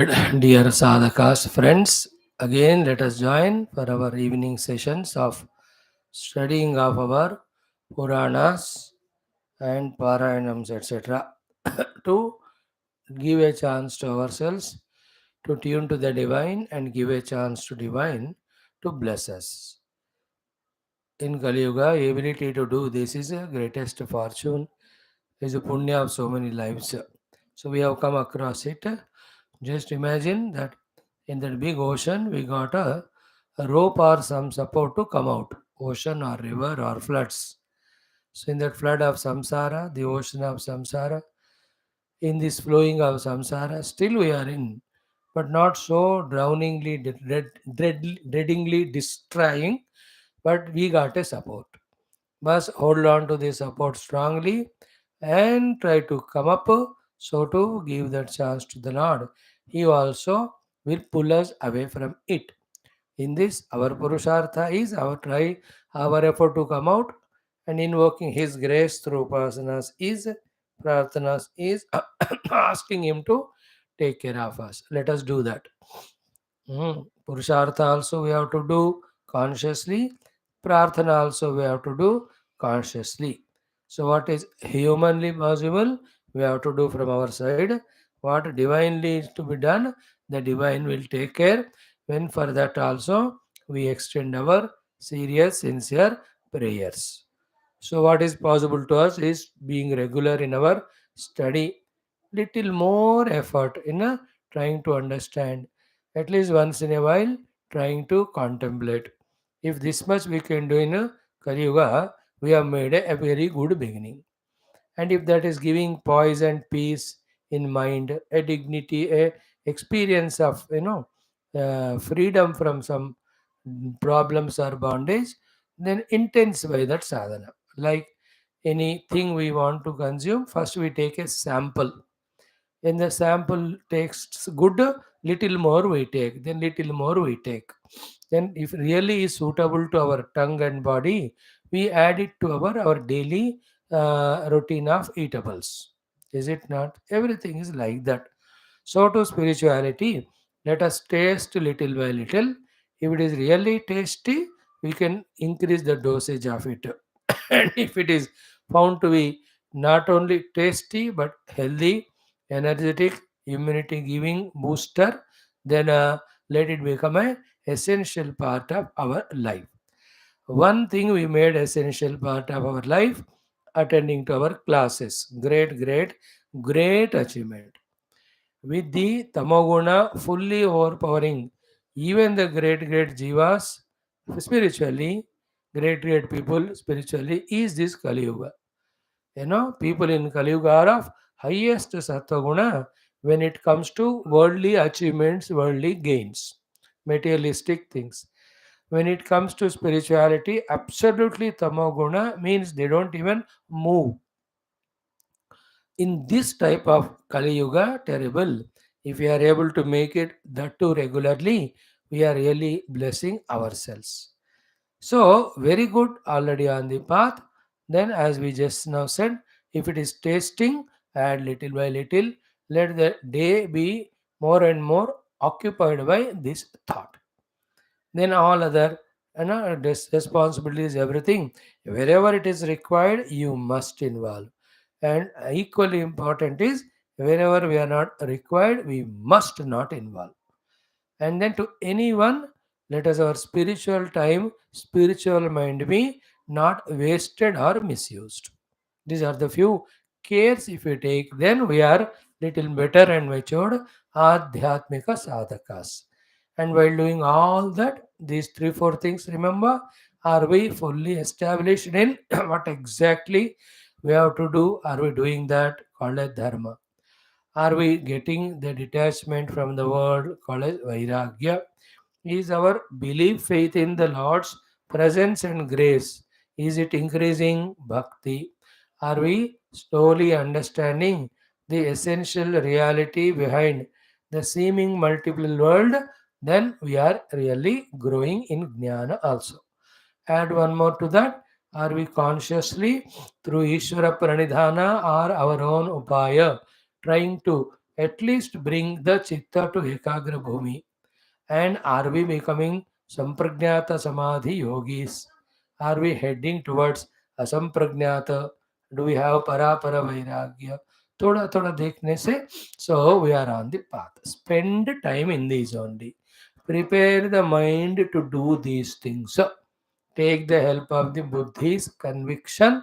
Dear Sadhakas friends, again let us join for our evening sessions of studying of our Puranas and Parayanams etc. to give a chance to ourselves to tune to the divine and give a chance to divine to bless us. In Kali Yuga, ability to do this is a greatest fortune, is a punya of so many lives. So we have come across it. Just imagine that in that big ocean, we got a rope or some support to come out. Ocean or river or floods. So in that flood of samsara, the ocean of samsara, in this flowing of samsara, still we are in, but not so drowningly, dreadingly destroying, but we got a support. Must hold on to the support strongly and try to come up so to give that chance to the Lord. He also will pull us away from it. In this, our Purushartha is our try, our effort to come out and invoking His grace through Upasanas is, Prarthanas is asking Him to take care of us. Let us do that. Purushartha also we have to do consciously. Prarthana also we have to do consciously. So what is humanly possible, we have to do from our side. What divinely is to be done, the divine will take care. When for that also we extend our serious, sincere prayers. So what is possible to us is being regular in our study, little more effort in trying to understand, at least once in a while trying to contemplate. If this much we can do in Kali Yuga, we have made a very good beginning. And if that is giving poise and peace in mind, a dignity, a experience of freedom from some problems or bondage, then intensify that sadhana. Like anything we want to consume, first we take a sample. When the sample tastes good, little more we take, then little more we take. Then if really is suitable to our tongue and body, we add it to our daily routine of eatables. Is it not? Everything is like that. So to spirituality, let us taste little by little. If it is really tasty, we can increase the dosage of it. And if it is found to be not only tasty but healthy, energetic, immunity giving booster, then let it become a essential part of our life. One thing we made essential part of our life, attending to our classes. Great achievement. With the tamoguna fully overpowering even the great jivas spiritually, great people spiritually, is this Kali Yuga. People in Kali Yuga are of highest sattva guna when it comes to worldly achievements, worldly gains, materialistic things. When it comes to spirituality, absolutely tamoguna means they don't even move. In this type of Kali Yuga, terrible. If we are able to make it that too regularly, we are really blessing ourselves. So, very good, already on the path. Then, as we just now said, if it is tasting, add little by little, let the day be more and more occupied by this thought. Then, all other responsibilities, everything, wherever it is required, you must involve. And equally important is wherever we are not required, we must not involve. And then to anyone, let us our spiritual time, spiritual mind be not wasted or misused. These are the few cares if we take, then we are little better and matured adhyatmika sadhakas. And while doing all that, these three, four things, remember, are we fully established in what exactly we have to do? Are we doing that? Called as dharma. Are we getting the detachment from the world called as vairagya? Is our belief, faith in the Lord's presence and grace, is it increasing bhakti? Are we slowly understanding the essential reality behind the seeming multiple world? Then we are really growing in jnana also. Add one more to that. Are we consciously through Ishvara Pranidhana or our own upaya trying to At least bring the chitta to Ekagra Bhumi. And are we becoming Sampragnata Samadhi yogis? Are we heading towards Asampragnata? Do we have Parapara Vairagya? Thoda thoda dekhne se, so we are on the path. Spend time in these only. Prepare the mind to do these things. So, take the help of the Buddhi's conviction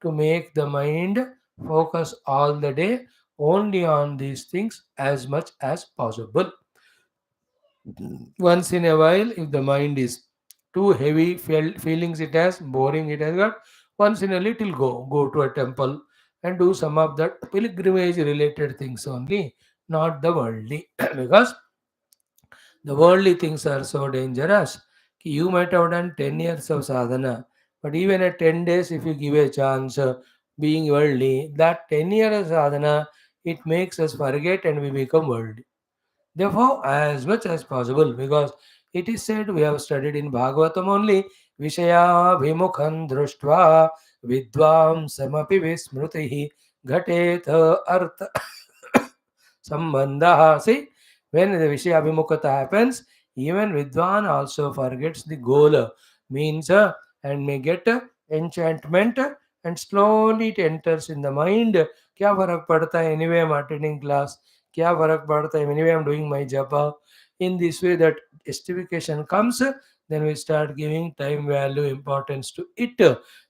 to make the mind focus all the day only on these things as much as possible. Once in a while, if the mind is too heavy, feelings it has, boring it has got, once in a little go to a temple and do some of that pilgrimage related things only, not the worldly. Because the worldly things are so dangerous. You might have done 10 years of sadhana, but even at 10 days, if you give a chance, being worldly, that 10 years sadhana, it makes us forget and we become worldly. Therefore, as much as possible, because it is said, we have studied in Bhagavatam only, Vishaya Vimukhan Društva Vidvam Samapi Vismrutihi Ghatet Artha Sambandha. See, when the Vishaya Vimukata happens, even Vidwan also forgets the goal, means and may get enchantment and slowly it enters in the mind. क्या फर्क पड़ता है, anyway I'm attending class, क्या फर्क पड़ता है, anyway I'm doing my japa. In this way that justification comes, then we start giving time value importance to it.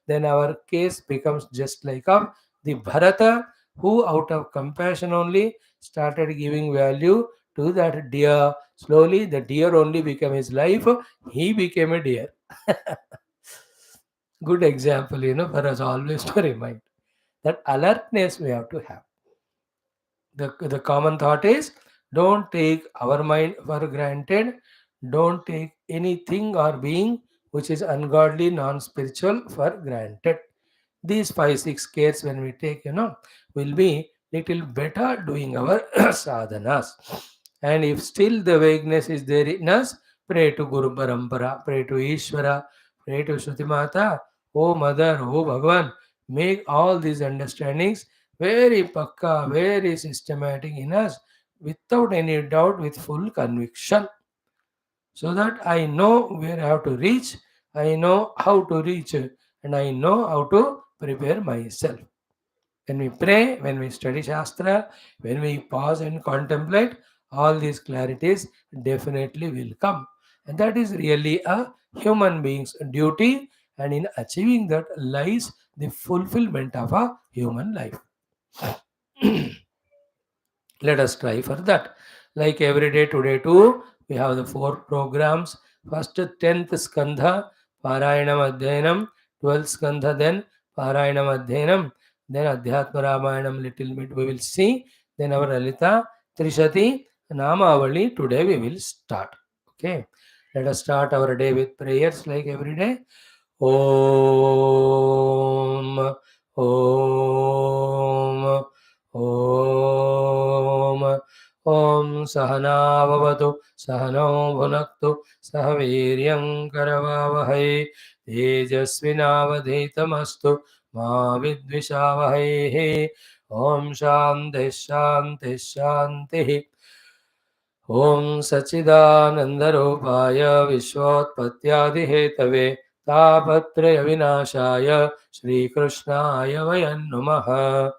Then our case becomes just like of the Bharata, who out of compassion only started giving value to that deer. Slowly the deer only became his life, he became a deer. Good example, for us always to remind that alertness we have to have. The common thought is, don't take our mind for granted, don't take anything or being which is ungodly, non-spiritual for granted. These 5 6 cares when we take, will be little better doing our sadhanas. And if still the vagueness is there in us, pray to Guru Parampara, pray to Ishvara, pray to Shruti Mata, oh Mother, oh Bhagavan, make all these understandings very pakka, very systematic in us, without any doubt, with full conviction, so that I know where I have to reach, I know how to reach, and I know how to prepare myself. When we pray, when we study Shastra, when we pause and contemplate, all these clarities definitely will come. And that is really a human being's duty, and in achieving that lies the fulfillment of a human life. Let us try for that. Like every day, today too, we have the 4 programs. First, 10th Skandha, Parayanam Adhyanam, 12th Skandha, then Parayanam Adhyanam, then Adhyatma Ramayanam, little bit we will see. Then our Lalita, Trishati, Namavali, today we will start. Okay. Let us start our day with prayers like every day. Om, Om, Om, Om Sahanavavatu, Sahano Bhunaktu, Sahaviryam Karavavahai, Tejasvinavadhetamastu, Ma Vidvishavahai, Om Shanti Shanti Shanti. Om Sachidanandaropaya Vishwotpatyaadihetave Tapatraya Vinashaya Shri Krishnaya Vayan Namaha.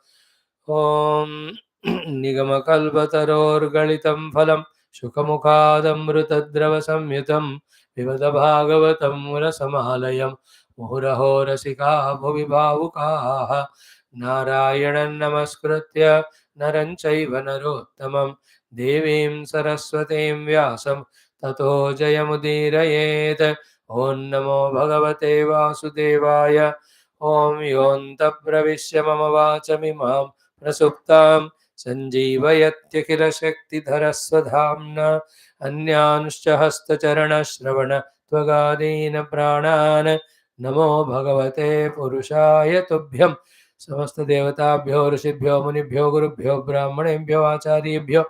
Om Nigamakalpatarorgalitam phalam Shukamukadamrutadrava samyutam Vivada Bhagavatam Rasamalayam Muhuraho Rasika Bhuvi Bhavukaha Narayanan Namaskritya Naranchaiva Narottamam Devim Saraswatim Vyasam Tato Jayamudirayet. Om Namo Bhagavate Vasudevaya. Om Yonta Pravishya Mama Vachamimam Prasuptam Sanjeevayatya Shakti Dharaswadhamna Anyanshcha Hastacharana Shravana Tvagadina Pranan Namo Bhagavate Purushaya Tubhyam समस्त देवताभ्यो ऋषिभ्यो मुनिभ्यो गुरुभ्यो ब्राह्मणेभ्यो आचार्येभ्यो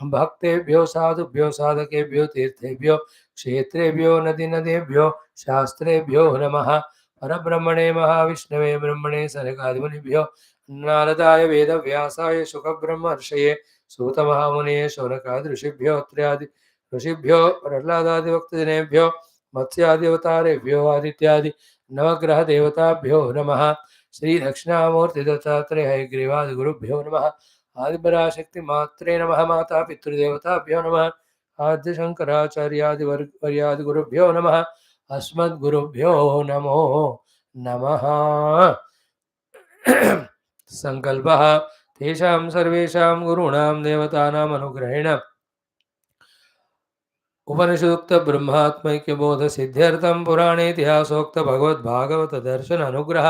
भक्तेभ्यो साधुभ्यो साधकेभ्यो तीर्थेभ्यो क्षेत्रेभ्यो नदी नदेभ्यो शास्त्रेभ्यो नमः परब्रह्मणे महाविष्णवे ब्रह्मणे सनकादिमुनिभ्यो नारदाय वेदव्यासाय शुकब्रह्मर्षये सूत महामुने शौनकादि ऋषिभ्यो अत्र्यादि ऋषिभ्यो प्रह्लादादि भक्तजनेभ्यो मत्स्यादि अवतारेभ्यो आदित्यादि नवग्रह देवताभ्यो नमः। श्री दक्षिणामूर्ति दत्तात्रेय हयग्रीवादि गुरुभ्यो नमः। आदिपराशक्ति मात्रे नमः। माता पितृदेवताभ्यो नमः। आद्य शंकराचार्यादि वर्यादि गुरुभ्यो नमः। अस्मद्गुरुभ्यो नमो नमः। संकल्पः तेषां सर्वेषां गुरूणां देवतानाम् अनुग्रहेण उपनिषदुक्त ब्रह्मात्मैक्यबोध सिद्ध्यर्थं पुराणेतिहासोक्त भगवद्भागवत दर्शन अनुग्रह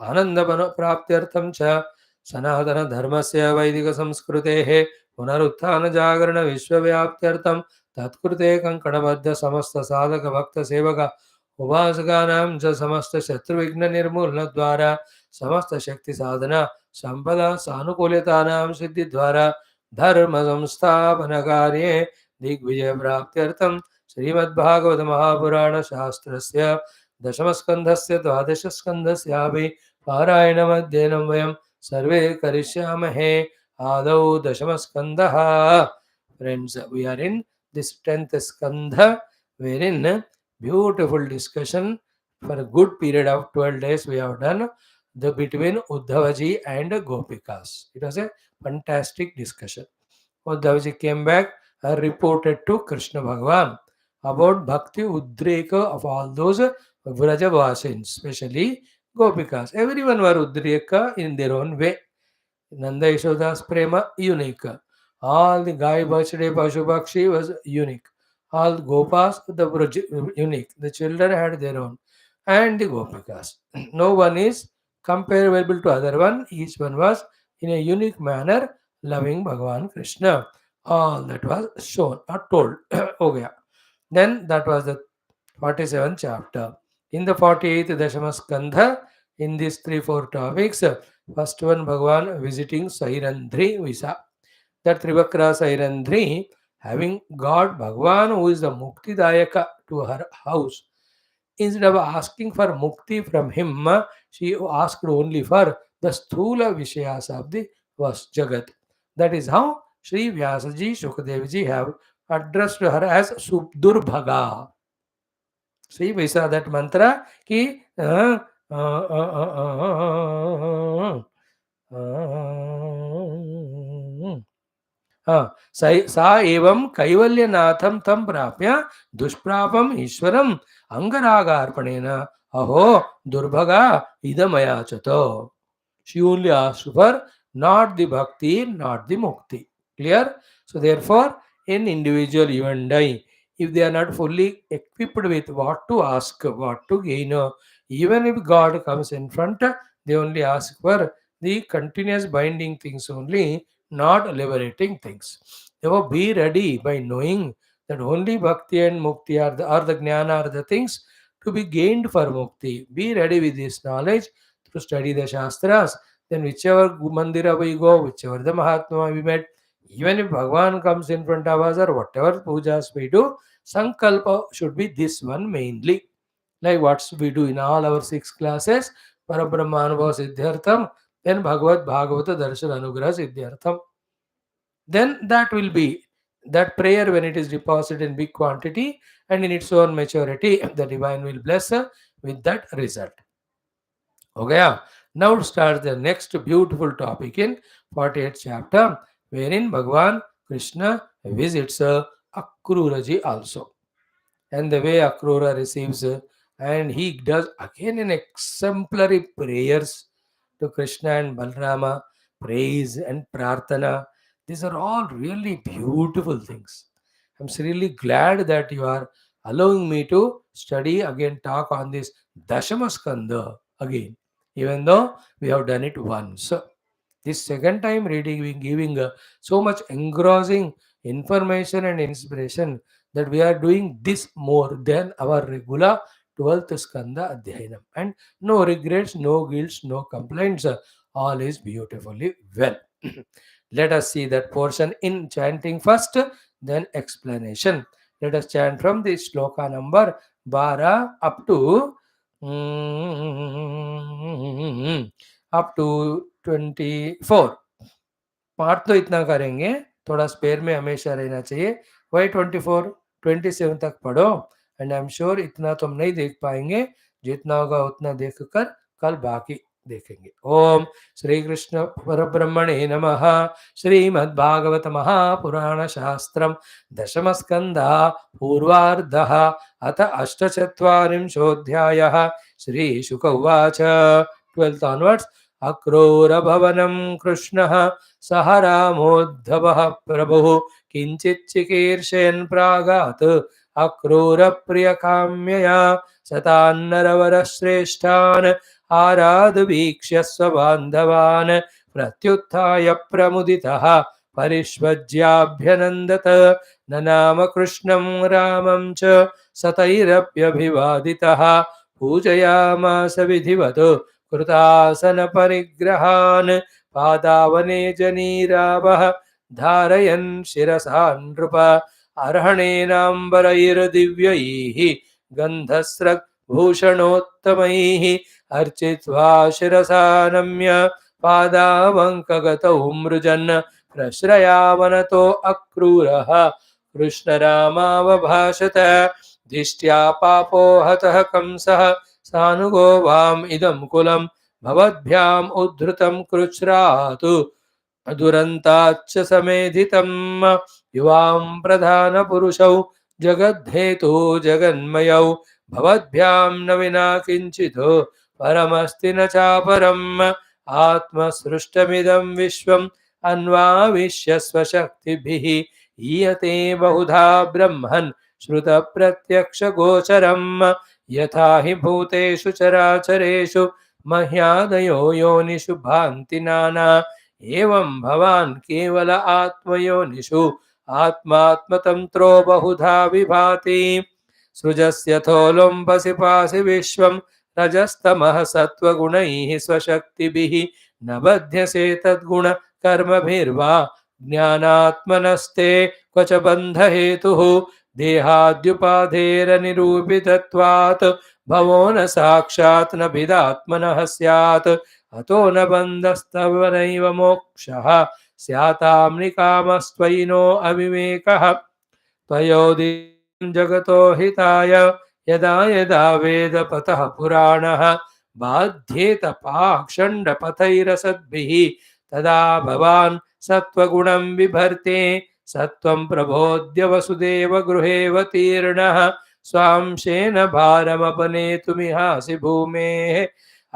आनंद प्राप्त्यर्थं च सनातन धर्मस्य वैदिक संस्कृतेः पुनरुत्थान जागरण विश्वव्याप्त्यर्थं तत्कृते कंकणबद्ध समस्त साधक भक्त सेवक उपासकानां च समस्त शत्रुविघ्न निर्मूलन द्वारा समस्त शक्ति साधना संपदा सानुकूल्यतानां सिद्धि द्वारा धर्म संस्थापन कार्ये दिग्विजय प्राप्त्यर्थं श्रीमद्भागवत महापुराण शास्त्रस्य दशमस्कन्धस्य द्वादशस्कन्धस्यापि पारायणमध्ययनं वयं सर्वे करिष्यामहे। आदौ दशमस्कन्धः। Friends, we are in this 10th skandha, wherein beautiful discussion for a good period of 12 days we have done the between Uddhavaji and Gopikas. It was a fantastic discussion. Uddhavaji came back and reported to Krishna Bhagavan about Bhakti Udreka of all those Vrajavasins, especially Gopikas. Everyone were Udreka in their own way. Nanda Yashoda's Prema, unique. All the Gai birthday Pashu Bakshi was unique. All Gopas, the unique. The children had their own. And the Gopikas. No one is comparable to other one. Each one was in a unique manner loving Bhagavan Krishna. All that was shown or told. Okay. Then that was the 47th chapter. In the 48th Dashama Skandha, in these 3-4 topics, first one Bhagavan visiting Sairandri Visa. That Trivakra Sairandri, having got Bhagavan who is the Mukti Dayaka to her house, instead of asking for Mukti from him, she asked only for the Sthula Vishayas of the Jagat. That is how Sri Vyasa ji, Shukadevji have addressed her as Subdurbhaga. See, we saw that mantra ki सा एवं कैवल्यनाथं तं प्राप्य दुष्प्रापम ईश्वरम अंगरागार्पणेन अहो दुर्भगा इदमया चतो. She only asked for not the bhakti, not the mukti. Clear? So therefore, an individual, you and I, if they are not fully equipped with what to ask, what to gain, even if God comes in front, they only ask for the continuous binding things only, not liberating things. Therefore, be ready by knowing that only bhakti and mukti are the jnana are the things to be gained for mukti. Be ready with this knowledge to study the Shastras. Then whichever mandira we go, whichever the Mahatma we met, even if Bhagavan comes in front of us or whatever pujas we do, Sankalpa should be this one mainly. Like what we do in all our 6 classes, Parabrahmanava Siddhyartham, then Bhagavata Darshan Anugraha Siddhyartham. Then that will be that prayer when it is deposited in big quantity and in its own maturity, the divine will bless with that result. Okay, now starts the next beautiful topic in 48th chapter, wherein Bhagavan Krishna visits Akruraji also. And the way Akrura receives, and he does again an exemplary prayers to Krishna and Balrama, praise and prarthana. These are all really beautiful things. I'm really glad that you are allowing me to study again, talk on this Dashamaskanda again, even though we have done it once. This second time reading, giving so much engrossing information and inspiration that we are doing this more than our regular 12th Skanda Adhyayanam. And no regrets, no guilts, no complaints. All is beautifully well. Let us see that portion in chanting first, then explanation. Let us chant from the sloka number 12 up to up to 24. पाठ तो इतना करेंगे, थोड़ा spare में हमेशा रहना चाहिए। वही 24-27 तक पढ़ो, एंड आई एम श्योर इतना तुम नहीं देख पाएंगे, जितना होगा उतना देखकर कल बाकी देखेंगे। ओम श्री कृष्ण परब्रह्मणे नमः। श्रीमद्भागवत महापुराण शास्त्रम दशम स्कंध पूर्वार्ध अथ अष्टचत्वारिंशोऽध्यायः। श्री शुक उवाच 12th onwards। अक्रूरभवनं कृष्णः सह रामोद्धवः प्रभुः किञ्चित् चिकीर्षयन् प्रागात् अक्रूरप्रियकाम्यया शतान्नरवरश्रेष्ठान् आराधवीक्ष्य स्वबान्धवान् प्रत्युत्थाय प्रमुदितः परिष्वज्याभ्यनन्दत ननाम कृष्णं रामं च सतैरप्यभिवादितः पूजयामास विधिवत् कृतासनपरिग्रहान् पादावने जनीरावः धारयन् शिरसा नृप अर्हणेनाम्बरैर्दिव्यैः गन्धस्रग्भूषणोत्तमैः अर्चित्वा शिरसा नम्य पादावङ्कगतौ मृजन् प्रश्रयावनतो अक्रूरः कृष्णरामावभाषत दिष्ट्या पापो हतः कंसः सानुगो वाम इदं कुलं भवद्भ्याम् उद्धृतं कृच्छ्रातु दुरन्ताच्च समेधितं युवां प्रधानपुरुषौ जगद्धेतु जगन्मयौ भवद्भ्यां न विना किञ्चित् परमस्ति न चापरम् आत्मसृष्टमिदं विश्वम् अन्वाविश्य स्वशक्तिभिः ईयते बहुधा ब्रह्मन् श्रुतप्रत्यक्षगोचरम् यथा हि भूतेषु चराचरेषु मह्यादयो योनिषु भान्ति नाना एवं भवान् केवल आत्मयोनिषु आत्मात्मतन्त्रो बहुधा विभाति सृजस्यथोलुम्बसि पासि विश्वं रजस्तमः सत्त्वगुणैः स्वशक्तिभिः न बध्यसे तद्गुण कर्मभिर्वा ज्ञानात्मनस्ते क्व च बन्धहेतुः देहाद्युपाधेरनिरूपितत्वात् भवो न साक्षात् न भिदात्मनः स्यात् अतो न बन्धस्तव नैव मोक्षः स्यातां निकामस्त्वयि नो अविवेकः त्वयोदितं जगतो हिताय यदा यदा वेदपतः पुराणः बाध्येत पाषण्डपथैरसद्भिः तदा भवान् सत्त्वगुणं बिभर्ते सत्त्वं प्रबोध्य वसुदेव गृहेऽवतीर्णः स्वांशेन भारमपनेतुमिहासि भूमेः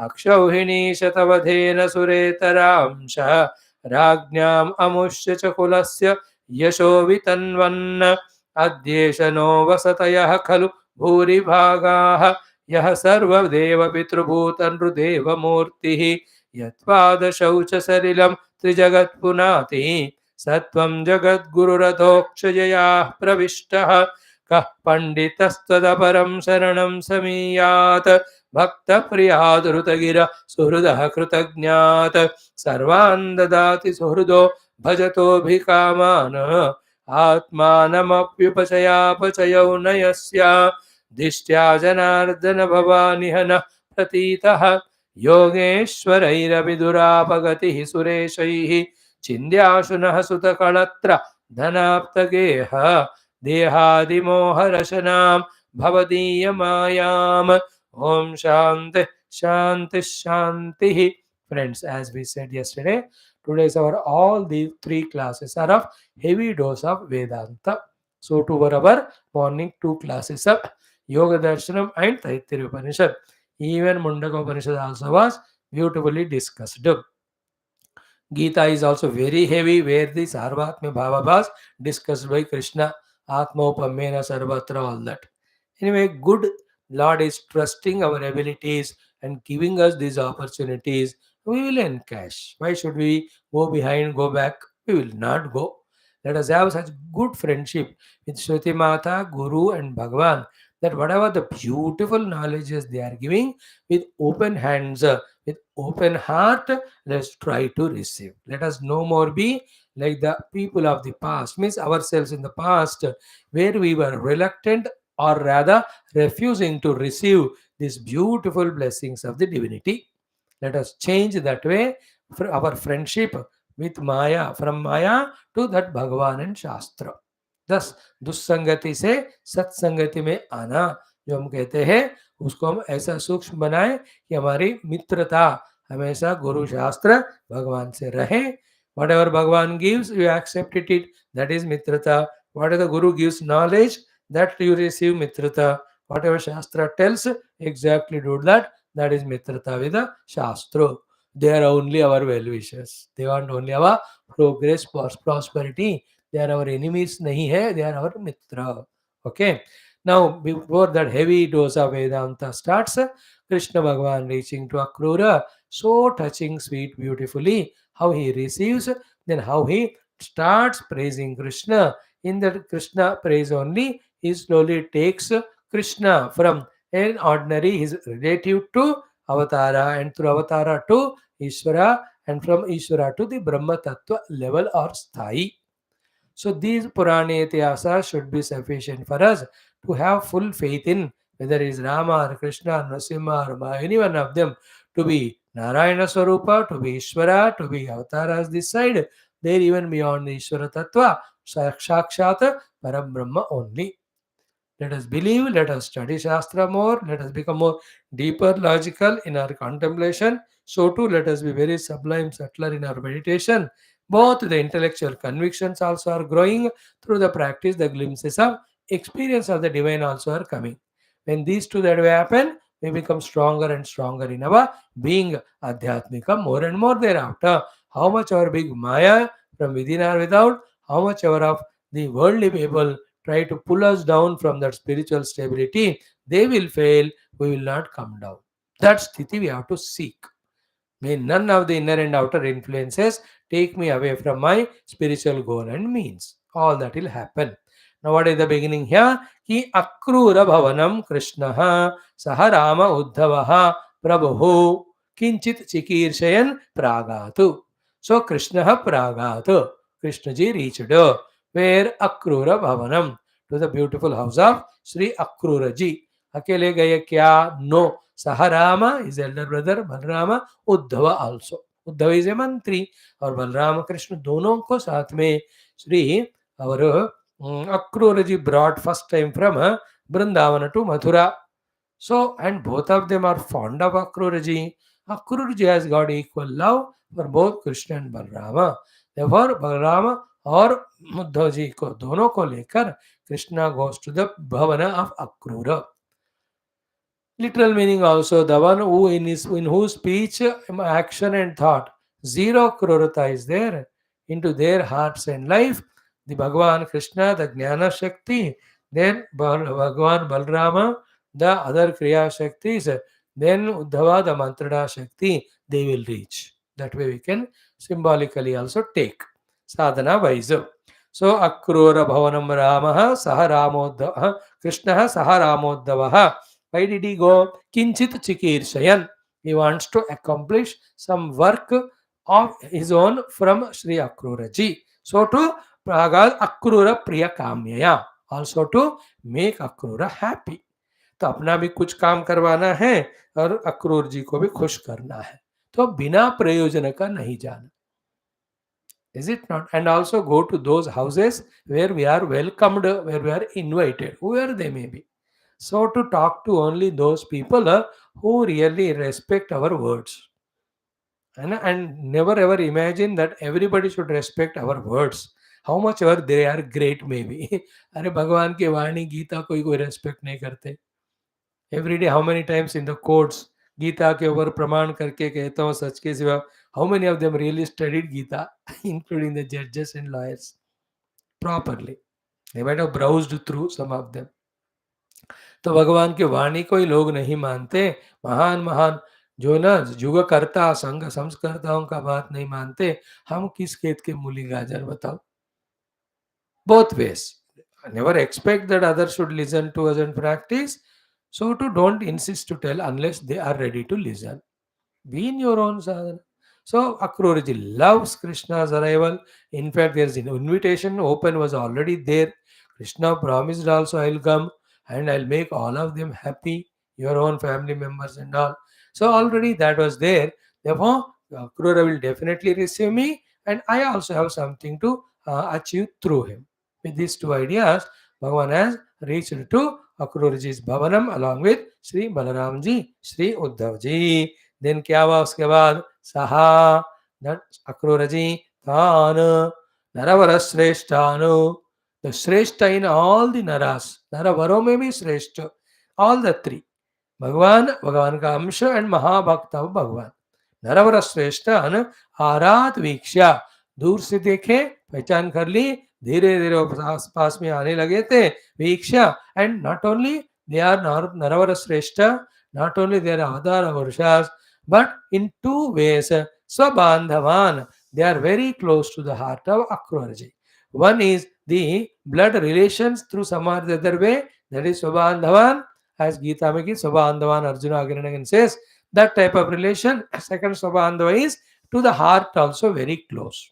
अक्षौहिणी शतवधेन सुरेतरांशः राज्ञाम् अमुष्य च कुलस्य यशो वितन्वन् अद्येष नो वसतयः खलु भूरिभागाः यः सर्वदेवपितृभूतनृदेवमूर्तिः यत्पादशौचसलिलं त्रिजगत्पुनाति सत्वं जगद्गुरुरथोक्षजयाः प्रविष्टः कः पण्डितस्त्वदपरं शरणं समीयात् भक्तप्रियादृतगिर सुहृदः कृतज्ञात् सर्वान् ददाति सुहृदो भजतोऽभिकामान् आत्मानमप्युपचयापचयौ न यस्य दिष्ट्या जनार्दन भवानिह नः प्रतीतः योगेश्वरैरपि दुरापगतिः सुरेशैः चिन्द्याशुनः सुतकळत्र धनाप्तगेह देहादिमोहरशनां भवदीयमायाम् Om Shanti Shanti Shanti. Friends, as we said yesterday, today's our all these three classes are of heavy dose of Vedanta. So to our morning two classes of Yoga Darshanam and Taittiriya Upanishad. Even Mundaka Upanishad also was beautifully discussed. Gita is also very heavy, where the Sarvatma Bhava was discussed by Krishna, Atma Upamena Sarvatra, all that. Anyway, good Lord is trusting our abilities and giving us these opportunities. We will encash. Why should we go behind, go back? We will not go. Let us have such good friendship with Shruti Mata, Guru, and Bhagavan, that whatever the beautiful knowledges they are giving, with open hands, with open heart, let's try to receive. Let us no more be like the people of the past, means ourselves in the past, where we were reluctant, or rather refusing to receive these beautiful blessings of the divinity. Let us change that way for our friendship, with Maya, from Maya to that Bhagavan and Shastra. Thus, दुस्संगति से सत्संगति में आना, जो हम कहते हैं, उसको हम ऐसा सूक्ष्म बनाए कि हमारी मित्रता हमेशा गुरु शास्त्र भगवान से रहे. Whatever Bhagavan gives, you accept it. That is mitrata. Whatever the Guru gives knowledge, that you receive mitrata. Whatever Shastra tells, exactly do that. That is mitrata with the Shastra. They are only our well-wishers. They want only our progress, prosperity. They are our enemies. Nahi hai. They are our mitra. Okay. Now, before that heavy dose of Vedanta starts, Krishna Bhagavan reaching to Akrura, so touching, sweet, beautifully, how he receives, then how he starts praising Krishna. In that Krishna praise only, he slowly takes Krishna from an ordinary, his relative to Avatara, and through Avatara to Ishvara, and from Ishvara to the Brahma Tattva level or sthai. So these Purana Itihasa should be sufficient for us to have full faith in whether it is Rama or Krishna or Narasimha or Maha, any one of them, to be Narayana Swarupa, to be Ishvara, to be Avataras this side, there even beyond the Ishvara Tattva, Sakshat Param Brahma only. Let us believe, let us study Shastra more, let us become more deeper, logical in our contemplation. So too, let us be very sublime, subtler in our meditation. Both the intellectual convictions also are growing through the practice, the glimpses of experience of the divine also are coming. When these two that will happen, we become stronger and stronger in our being Adhyatmika more and more thereafter. How much our big Maya from within or without, how much our of the worldly people try to pull us down from that spiritual stability, they will fail, we will not come down. That sthiti we have to seek. May none of the inner and outer influences take me away from my spiritual goal and means. All that will happen. Now, what is the beginning here? Ki akrura bhavanam Krishnaha saha Rama uddhavaha prabhu kinchit chikirshayan pragatu. So, Krishnaha pragatu. Krishnaji reached where akrura bhavanam, to the beautiful house of Sri Akrura ji. अकेले गए क्या? No. Saharama, his elder brother Balrama, Uddhava also. Uddhava is a mantri, और बलराम कृष्ण दोनों को साथ में श्री और Akrura ji brought first time from Vrindavana to Mathura. So, and both of them are fond of Akrura ji. Akrura ji has got equal love for both Krishna and Balrama. Therefore, Balrama और उद्धव जी को दोनों को लेकर Krishna goes to the bhavana of Akrura. Literal meaning also, the one who in whose speech, action and thought, zero krurata is there into their hearts and life. The Bhagavan Krishna, the Jnana Shakti, then Bhagavan Balrama, the other Kriya Shaktis, then Uddhava, the Mantrana Shakti, they will reach. That way we can symbolically also take sadhana wise. So Akrura Bhavanam Ramaha Saha Ramodhava Krishna Saha Ramodhavaha. Why did he go? Kinchit Chikirsayan. He wants to accomplish some work of his own from Sri Akrura ji. So to Praga Akrura Priya Kamyaya. Also to make Akrura happy. तो अपना भी कुछ काम करवाना है और अक्रूर जी को भी खुश करना है. तो बिना प्रयोजन का नहीं जाना. Is it not? And also go to those houses where we are welcomed, where we are invited, whoever they may be. So to talk to only those people who really respect our words. And never ever imagine that everybody should respect our words. How much ever they are great maybe. अरे भगवान की वाणी गीता कोई respect नहीं करते. Every day how many times in the courts Gita के ऊपर प्रमाण करके कहता हूँ सच के सिवा, how many of them really studied Gita, including the judges and lawyers, properly? They might have browsed through some of them. तो भगवान की वाणी को ही लोग नहीं मानते. महान महान जो ना जुग करता संग संस्कर्ताओं का बात नहीं मानते, हम किस खेत के मूली गाजर बताओ. Both ways. Never expect that others should listen to us and practice. So to don't insist to tell unless they are ready to listen. Be in your own sadhana. So Akruraji loves Krishna's arrival. In fact, there's an invitation open was already there. Krishna promised also, I'll come and I'll make all of them happy, your own family members and all. So already that was there. Therefore, Akrura will definitely receive me and I also have something to achieve through him. With these two ideas, Bhagavan has reached to Akruraji's Bhavanam along with Sri Balaramji, Sri Uddhavji. Then क्या हुआ उसके बाद? Saha, that Akruraji, Than, Naravara Sreshtanu, the Sreshta in all the Naras. Naravaro में भी Sreshta. All the three. भगवान, भगवान का अंश एंड महाभक्त ऑफ भगवान नरवर श्रेष्ठ आरात वीक्षा, दूर से देखे, पहचान कर ली, धीरे धीरे पास पास में आने लगे थे, वीक्षा, and not only they are नरवर श्रेष्ठ, नॉट ओनली दे आर अवतार वर्षास, बट इन टू वेज स्वबांधवान, they are very close to the heart of Akruraji. One is the blood relations through some or the other way, that is Swabandhavan, as Gita Maki, Swabandhavan Arjuna again says, that type of relation. Second Swabandhava is to the heart also very close.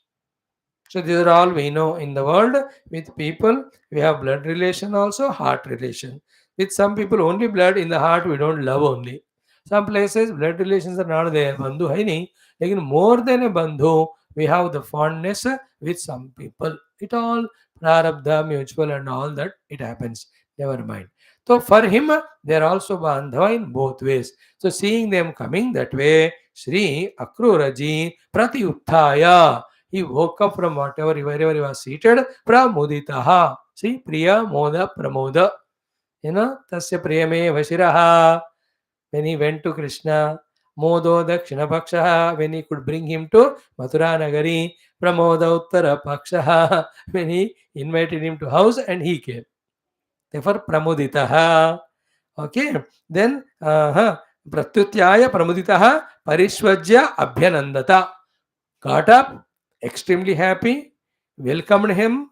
So these are all we know in the world. With people, we have blood relation also, heart relation. With some people, only blood, in the heart we don't love only. Some places, blood relations are not there. Bandhu hai nahi. Lekin more than a bandhu, we have the fondness with some people. It all prarabdha, mutual and all that, it happens. Never mind. So for him, they are also bandhava in both ways. So seeing them coming that way, Sri Akruraji Pratyuthaya, he woke up from wherever he was seated, pramuditaha. See, priya, moda, pramoda. Tasya priyame vashiraha. When he went to Krishna, modo dakshina pakshaha, when he could bring him to Mathura Nagari, pramoda uttara pakshaha, when he invited him to house and he came. Therefore, pramuditaha. Okay, then pratyutyaya pramuditaha parishvajya abhyanandata. Got up, extremely happy, welcomed him,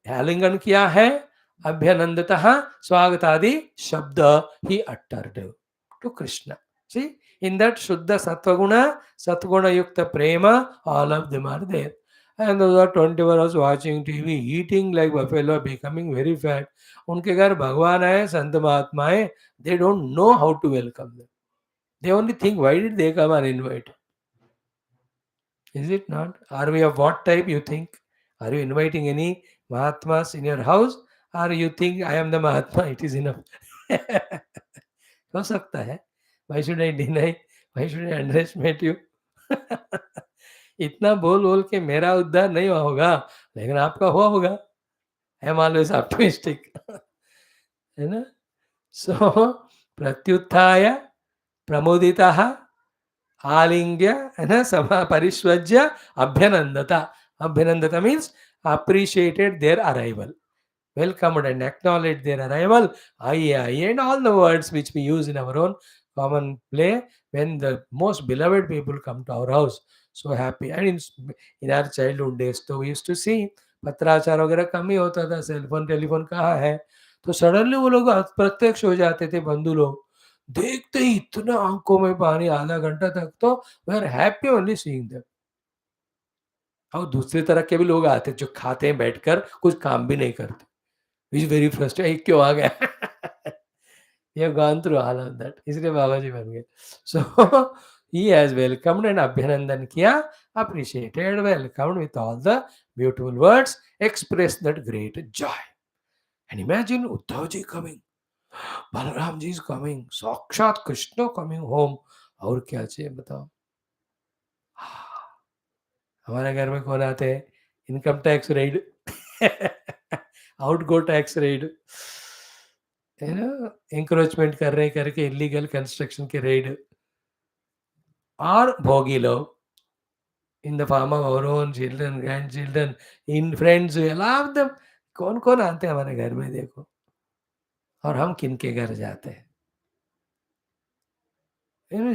आलिंगन किया है, अभ्यनंदतः स्वागतादि शब्द he uttered to Krishna. See, in that Shuddha Sattva Yukta Prema, all of them are there. And those are 24 hours watching TV, eating like buffalo, becoming very fat. उनके घर भगवान आए, संत महात्मा आए, they don't know how to welcome them. They only think, why did they come uninvited? Is it not? Are we of what type you think? Are you inviting any Mahatmas in your house? Or you think I am the Mahatma, it is enough? हो सकता है. Why should I deny? Why should I underestimate you? इतना बोल बोल के मेरा उद्धार नहीं हुआ होगा, लेकिन आपका हुआ होगा. I am always optimistic. है ना? So, प्रत्युत्थाय प्रमोदितः आलिंग्य परिष्वज्य अभ्यनंदता. Abhinandata means appreciated their arrival, welcomed and acknowledged their arrival. Aye, and all the words which we use in our own common play when the most beloved people come to our house. So happy. And in our childhood days, so we used to see पत्राचार वगैरह कम ही होता था, cellphone telephone कहाँ है, तो suddenly वो लोग प्रत्यक्ष हो जाते थे बंधु लोग. देखते ही इतना आंखों में पानी, आधा घंटा तक तो we are happy only seeing them. और दूसरे तरह के भी लोग आते जो खाते हैं बैठकर, कुछ काम भी नहीं करते. इज वेरी फ्रस्ट्रेटेड, क्यों आ गया? You have gone through all of that. इसलिए बाबा जी बन गए. So he has welcomed and abhinandan किया, appreciated, welcomed with all the beautiful words, expressed that great joy. And imagine Uddhav ji coming, Balaram ji is coming, साक्षात Krishna coming home. और क्या चाहिए बताओ? हमारे घर में कौन आते हैं? Income tax raid, outgo tax raid, है ना, इंक्रोचमेंट कर रहे करके इलीगल कंस्ट्रक्शन के रेड, और भोगी लोग in the form of our own children, grandchildren, in friends, all them. कौन कौन आते हैं हमारे घर में देखो, और हम किन के घर जाते हैं?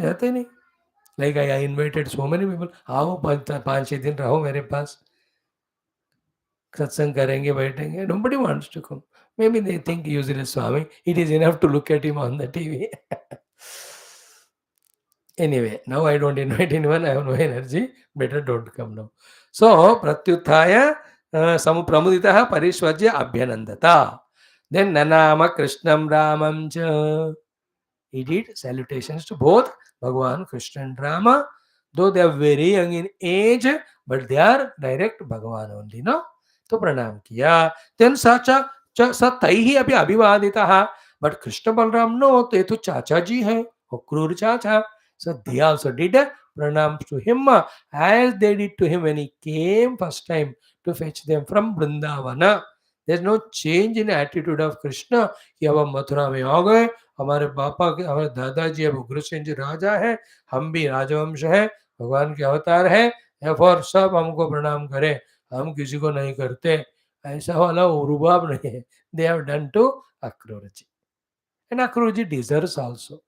जाते नहीं. Like I invited so many people, आओ 5-6 दिन रहो मेरे पास, सत्संग करेंगे, बैठेंगे. Nobody wants to come. Maybe they think usually Swami, it is enough to look at him on the TV. Anyway, now I don't invite anyone, I have no energy, better don't come now. So, pratyuthaya samupramuditaha parishvajya abhyanandata. Then nanama Krishnam Ramam cha. He did salutations to both Bhagavan Krishna and Rama. Though they are very young in age, but they are direct Bhagavan only, no? तो प्रणाम किया. Then स तैहि अपि अभिवादितः. But Krishna Balram, no, they to Chacha ji hai, Akrura Chacha. So they also did pranam to him as they did to him when he came first time to fetch them from Vrindavana. There's no change in attitude of Krishna कि अब हम मथुरा में आ गए, हमारे पापा के हमारे दादाजी अब उग्रसेन जी राजा है, हम भी राजवंश है, भगवान के अवतार है, और सब हमको प्रणाम करें, हम किसी को नहीं करते, ऐसा वाला रुबाब नहीं है. They have done to Akrura ji, and Akrura ji deserves also.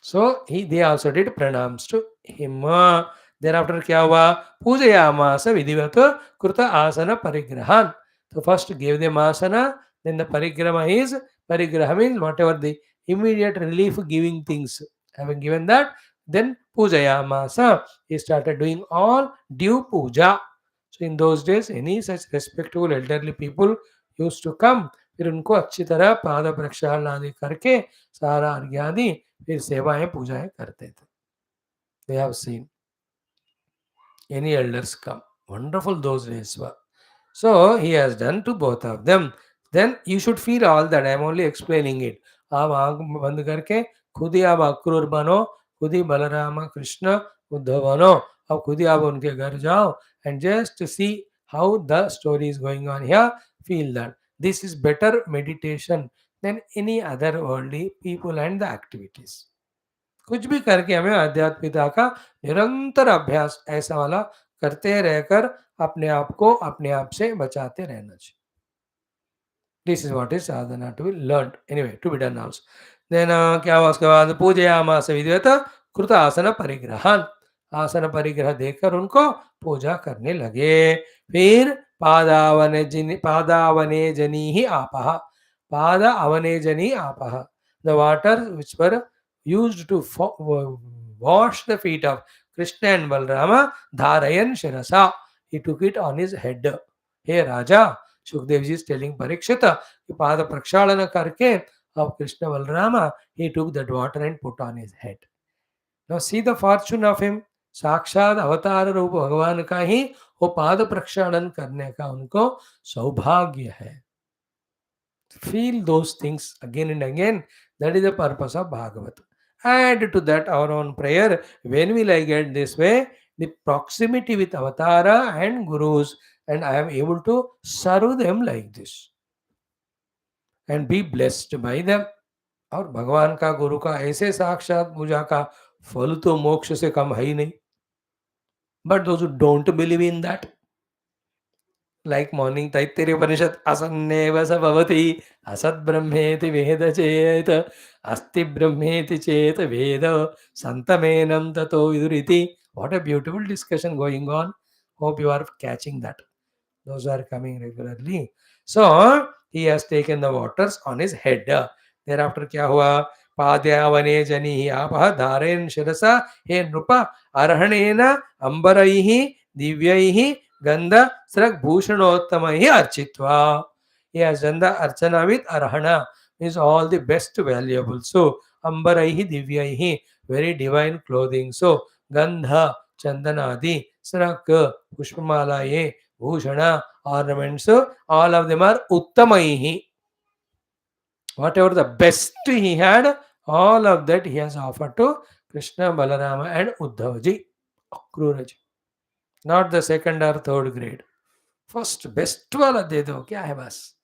So they also did pranams to him. Thereafter क्या हुआ? पूजयामास विधिवत कृत आसन परिग्रहान. So first gave them asana, then the parigrama is, parigraha means whatever the immediate relief giving things. Having given that, then pujayamasa, he started doing all due puja. So in those days, any such respectable elderly people used to come, फिर उनको अच्छी तरह पाद प्रक्षालन आदि करके सारा अर्घ्य आदि फिर सेवाएं पूजाएं करते थे. We have seen any elders come. Wonderful those days were. So he has done to both of them. Then you should feel all that. I am only explaining it. आप आंख बंद करके खुद ही आप अक्रूर बनो, खुद ही बलराम कृष्ण उद्धव बनो, अब खुद ही आप उनके घर जाओ and just see how the story is going on here. Feel that this is better meditation than any other worldly people and the activities. कुछ भी करके हमें आध्यात्मिकता का निरंतर अभ्यास ऐसा वाला करते रहकर अपने आप को अपने आप से बचाते रहना चाहिए. This is what is sadhana to be learned. Anyway, to be done also. Then क्या हुआ उसके बाद? पूजयामास विधिवत कृत आसन परिग्रहण. आसन परिग्रह देकर उनको पूजा करने लगे. फिर पादावने जनी ही आपः. पाद अवने जनी आपः. The water which were used to wash the feet of Krishna and Balrama, dharayan shirasa. He took it on his head. Hey Raja, Shukadevji is telling Parikshit, Pada Prakshalana karke of Krishna Balrama, he took that water and put on his head. Now see the fortune of him. साक्षात अवतार रूप भगवान का ही वो पाद प्रक्षालन करने का उनको सौभाग्य है. Feel those things again and again. That is the purpose of Bhagavatam. Add to that our own prayer. When will I get this way? The proximity with Avatara and Gurus, and I am able to serve them like this and be blessed by them. और भगवान का गुरु का ऐसे साक्षात पूजा का फल तो मोक्ष से कम है ही नहीं. But those who don't believe in that, like morning Taittiriya Upanishad, asanneva sa bhavati asad brahmeti veda chet asti brahmeti chet veda santamenam tato viduriti. What a beautiful discussion going on. Hope you are catching that. Those are coming regularly. So he has taken the waters on his head. Thereafter क्या हुआ? पाद्यावने जनी आपः धारेन शिरसा हे नृप अर्हणेन अंबरैः दिव्यैः गंध shrug भूषणोत्तमैः अर्चित्वा. He has done the archana with arhana, means all the best valuable. So ambaraihi divyaihi, very divine clothing. So gandha chandanadi srak pushpamalaye bhushana ornaments, all of them are uttamaihi. Whatever the best he had, all of that he has offered to Krishna, Balarama and Uddhavji, Akruraji. Not the second or third grade. First best वाला दे दो, क्या है बस.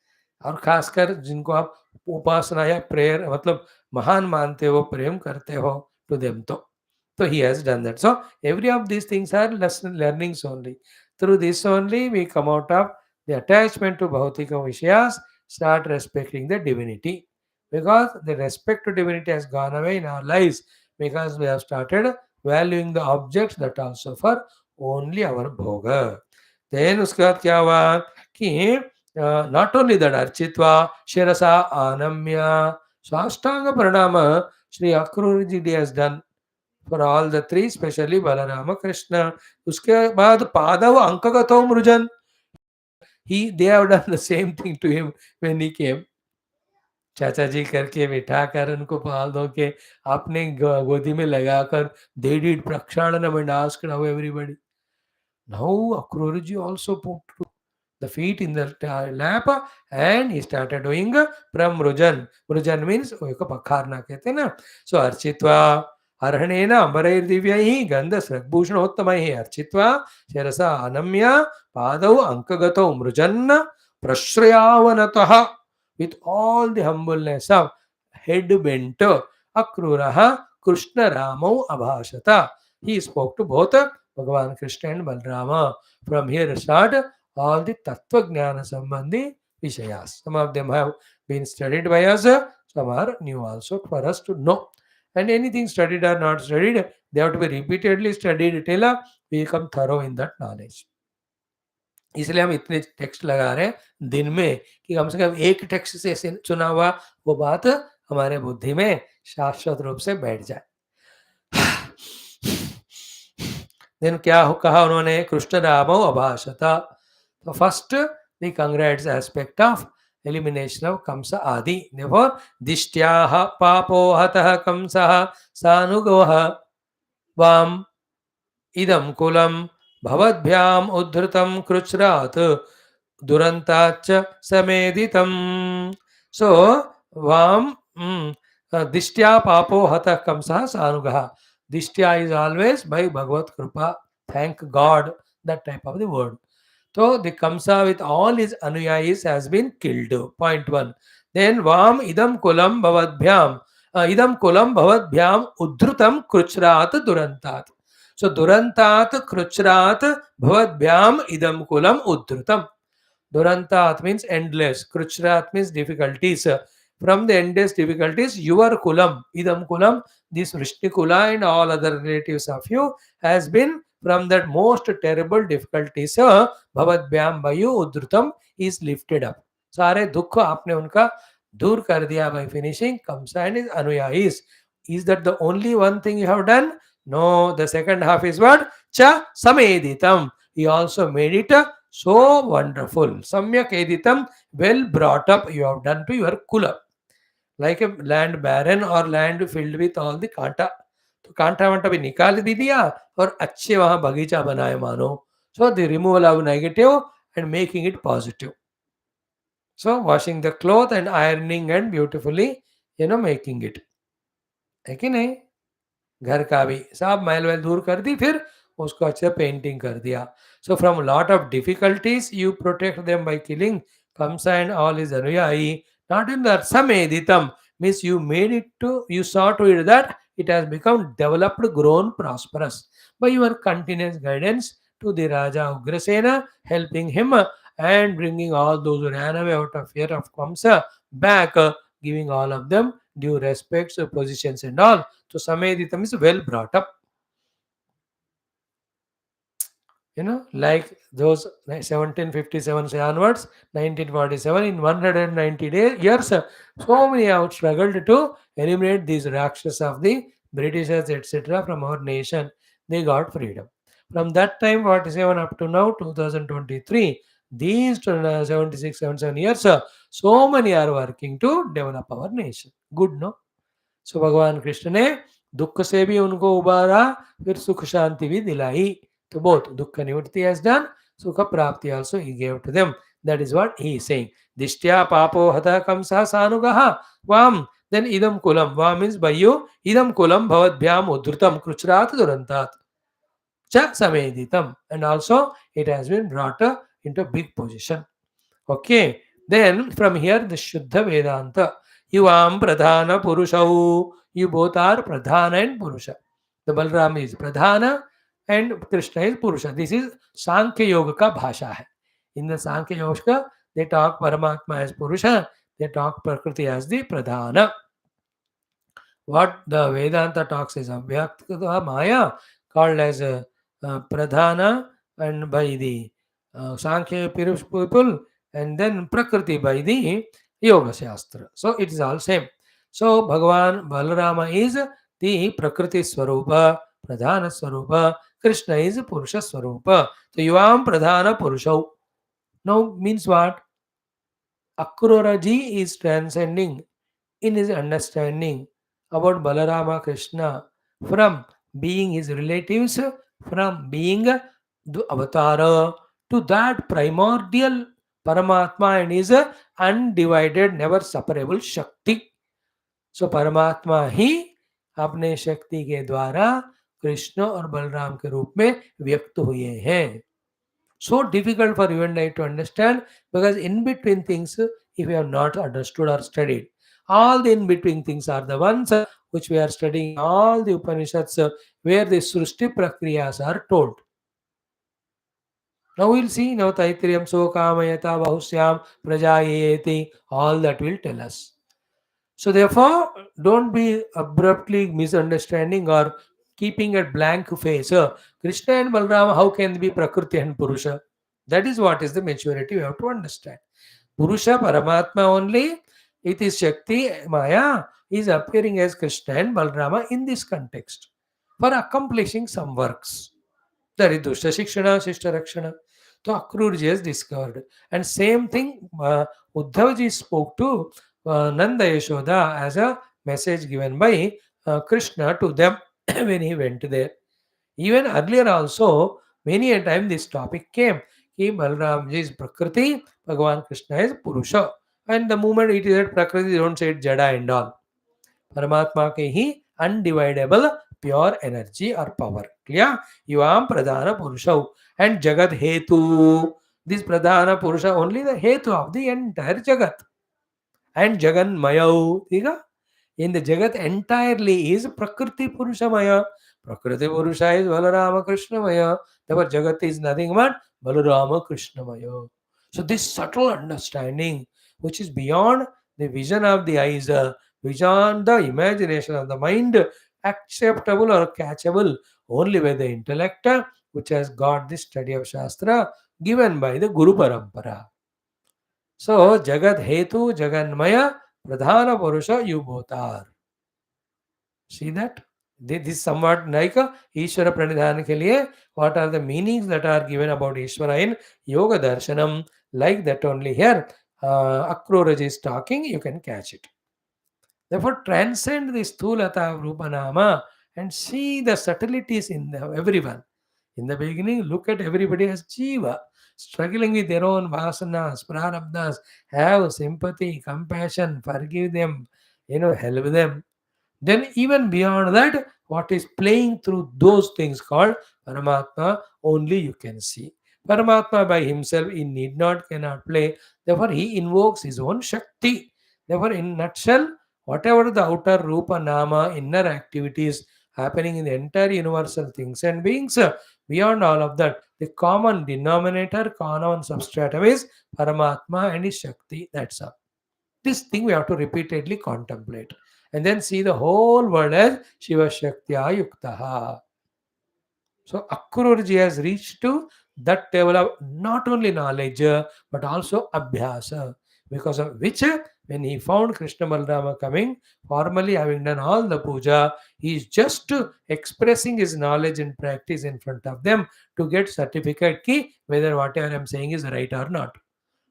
और खासकर जिनको आप उपासना या प्रेयर मतलब महान मानते हो, प्रेम करते हो टू देम, तो he has done that. So every of these things are learnings only. Through this only we come out of the attachment to bhautika vishayas, start respecting the divinity, because the respect to divinity has gone away in our lives because we have started valuing the objects that also for only our bhoga. Then उसके बाद क्या हुआ कि not only that अर्चित्वा शिरसा आनम्य साष्टांग प्रणाम श्री अक्रूर जी has done for all the three, especially Balarama Krishna. उसके बाद पादव अंकगतो मृजन, they have done the same thing to him when he came. चाचा जी करके बिठा कर उनको पाल दो के आपने गोदी में लगाकर they did prakshalanam and asked how everybody. Now Akruraji also put the feet in the lap and he started doing pramrujan. Mrujan means एक पखारना कहते हैं ना. So अर्चित्वा अर्हणेन अम्बरैर्दिव्यैः गन्धस्रग्भूषणोत्तमैः अर्चित्वा शिरसा अनम्य पादौ अङ्कगतौ मृजन् प्रश्रयावनतः with all the humbleness of head bent Akruraha Krishna Ramau Abhashata. He spoke to both Bhagavan Krishna and Balrama. From here start all the Tattva Jnana Sambandhi Vishayas. Some of them have been studied by us, some are new also for us to know. And anything studied or not studied, they have to be repeatedly studied till we become thorough in that knowledge. इसलिए हम इतने text लगा रहे हैं दिन में कि कम से कम एक टेक्स्ट से चुना हुआ वो बात हमारे बुद्धि में शाश्वत रूप से बैठ जाए. देन क्या कहा उन्होंने? कृष्ण रामो अभाषता. तो first the congrats aspect of elimination of Kansa आदि. therefore दिष्ट्याः पापो हतः कंसः सानुगोः वाम इदं कुलं भवद्भ्याम उद्धृतं कृच्छ्रात् दुरन्ताच्च समेदितं. So vam dishtya papo hatah kamsah sanugah. Dishtya is always by Bhagavad Kripa. Thank God. That type of the word. So the Kamsa with all his anuyayis has been killed. Point one. Then vam idam kulam bhavadbhyam. Idam kulam bhavadbhyam uddhrutam kruchrat durantat. So durantat kruchrat bhavadbhyam idam kulam uddhrutam. Durantat means endless. Kruchrat means difficulties. From the endless difficulties, your kulam, idam kulam, this Vrishni kula and all other relatives of you has been from that most terrible difficulties. Bhavadvyam vayu udrutam is lifted up. सारे दुख आपने उनका दूर कर दिया by finishing Kamsa and his anuyayis. Is that the only one thing you have done? No, the second half is what? Cha sameditam. He also made it so wonderful. Samyak editam, well brought up you have done to your kula. Like a land barren or land filled with all the कांटा, तो कांटा वांटा भी निकाल भी दिया और अच्छे वहां बगीचा बनाए मानो. So the removal of negative and making it positive. So washing the cloth and ironing and beautifully making it. है कि नहीं? घर का भी सब मैल वैल दूर कर दी, फिर उसको अच्छे पेंटिंग कर दिया. So from lot of difficulties you protect them by killing Kamsa and all his anuyayi. Not in that sameditam means you made it to, you saw to it that it has become developed, grown, prosperous by your continuous guidance to the Raja Ugrasena, helping him and bringing all those who ran away out of fear of Kamsa back, giving all of them due respects, positions and all. So Sameditam is well brought up. Like those 1757 say onwards, 1947, in 190 years, so many have struggled to eliminate these Rakshas of the Britishers, etc. from our nation. They got freedom. From that time, 47 up to now, 2023, these 76, 77 years, so many are working to develop our nation. Good, no? So भगवान कृष्ण ने दुख से भी उनको उबारा, फिर सुख शांति भी दिलाई. तो both दुख निवृत्ति has done, sukha prapti also he gave to them. That is what he is saying. Dishtya papo hatha kamsa sanugaha vam. Then idam kulam. Vam means by you. Idam kulam bhavadbhyam udhrutam kruchrat durantat cha sameditam. And also it has been brought into big position. Okay. Then from here the Shuddha Vedanta. Yuvam Pradhana Purushau. You both are Pradhana and Purusha. The Balram is Pradhana and Krishna is Purusha. This is Sankhya Yoga ka bhasha hai. In the Sankhya Yoga, they talk Paramatma as Purusha, they talk Prakriti as the Pradhana. What the Vedanta talks is Abhyakta Maya, called as Pradhana, and by the Sankhya people, and then Prakriti by the Yoga Shastra. So it is all same. So Bhagavan Balarama is the Prakriti Swarupa, Pradhana Swarupa, Krishna is Purusha Swarupa. So Yuvam Pradhana Purushau. Now means what? Akrura ji is transcending in his understanding about Balarama Krishna from being his relatives, from being the avatara to that primordial Paramatma and is a undivided, never separable Shakti. So परमात्मा ही अपने शक्ति के द्वारा कृष्ण और बलराम के रूप में व्यक्त हुए हैं. So difficult for you and I to understand, because in between things, if you have not understood or studied, all the in between things are the ones which we are studying in all the Upanishads, where the Srushti Prakriyas are told. Now we'll see, now Taitriyam So Kamayata Bahusyam Prajayeti, all that will tell us. So therefore, don't be abruptly misunderstanding or keeping a blank face. Krishna and Balrama, how can they be Prakriti and Purusha? That is what is the maturity we have to understand. Purusha, Paramatma only, it is Shakti, Maya, is appearing as Krishna and Balrama in this context for accomplishing some works. That is Dushta Shikshana, Shishta Rakshana. So Akrurji has discovered. And same thing Uddhavji spoke to Nanda Yashoda as a message given by Krishna to them when he went there. Even earlier also, many a time this topic came. Ki Balramji is Prakriti, Bhagavan Krishna is Purusha. And the moment it is at Prakriti, they don't say it Jada and all. परमात्मा के ही अनडिवाइडेबल pure energy और power. Clear? युवाम प्रधान पुरुष and जगत हेतु. This प्रधान पुरुष only the हेतु of the entire जगत and Jaganmaya. In the Jagat entirely is Prakriti Purushamaya. Prakriti Purusha is Balarama Krishnamaya. Therefore, Jagat is nothing but Balarama Krishnamaya. So, this subtle understanding, which is beyond the vision of the eyes, beyond the imagination of the mind, acceptable or catchable only by the intellect, which has got the study of Shastra given by the Guru Parampara. So, Jagat Hetu, Jaganmaya, Pradhana Purusha, you both are. See that? This is somewhat like Ishvara Pranidhana ke liye, what are the meanings that are given about Ishvara in Yoga Darshanam, like that only here. Akrura is talking, you can catch it. Therefore, transcend this Thulata Rupanama and see the subtleties in everyone. In the beginning, look at everybody as Jiva, struggling with their own vasanas, prarabdhas, have sympathy, compassion, forgive them, help them. Then even beyond that, what is playing through those things called Paramatma, only you can see. Paramatma by himself, he need not, cannot play. Therefore, he invokes his own Shakti. Therefore, in nutshell, whatever the outer Rupa Nama, inner activities happening in the entire universal things and beings, beyond all of that, the common denominator, common substratum is Paramatma and his Shakti. That's all. This thing we have to repeatedly contemplate and then see the whole world as Shiva Shaktya Yuktaha. So Akrurji has reached to that level of not only knowledge but also abhyasa, because of which when he found Krishna Balarama coming, formally having done all the puja, he is just expressing his knowledge and practice in front of them to get certificate ki whether whatever I am saying is right or not.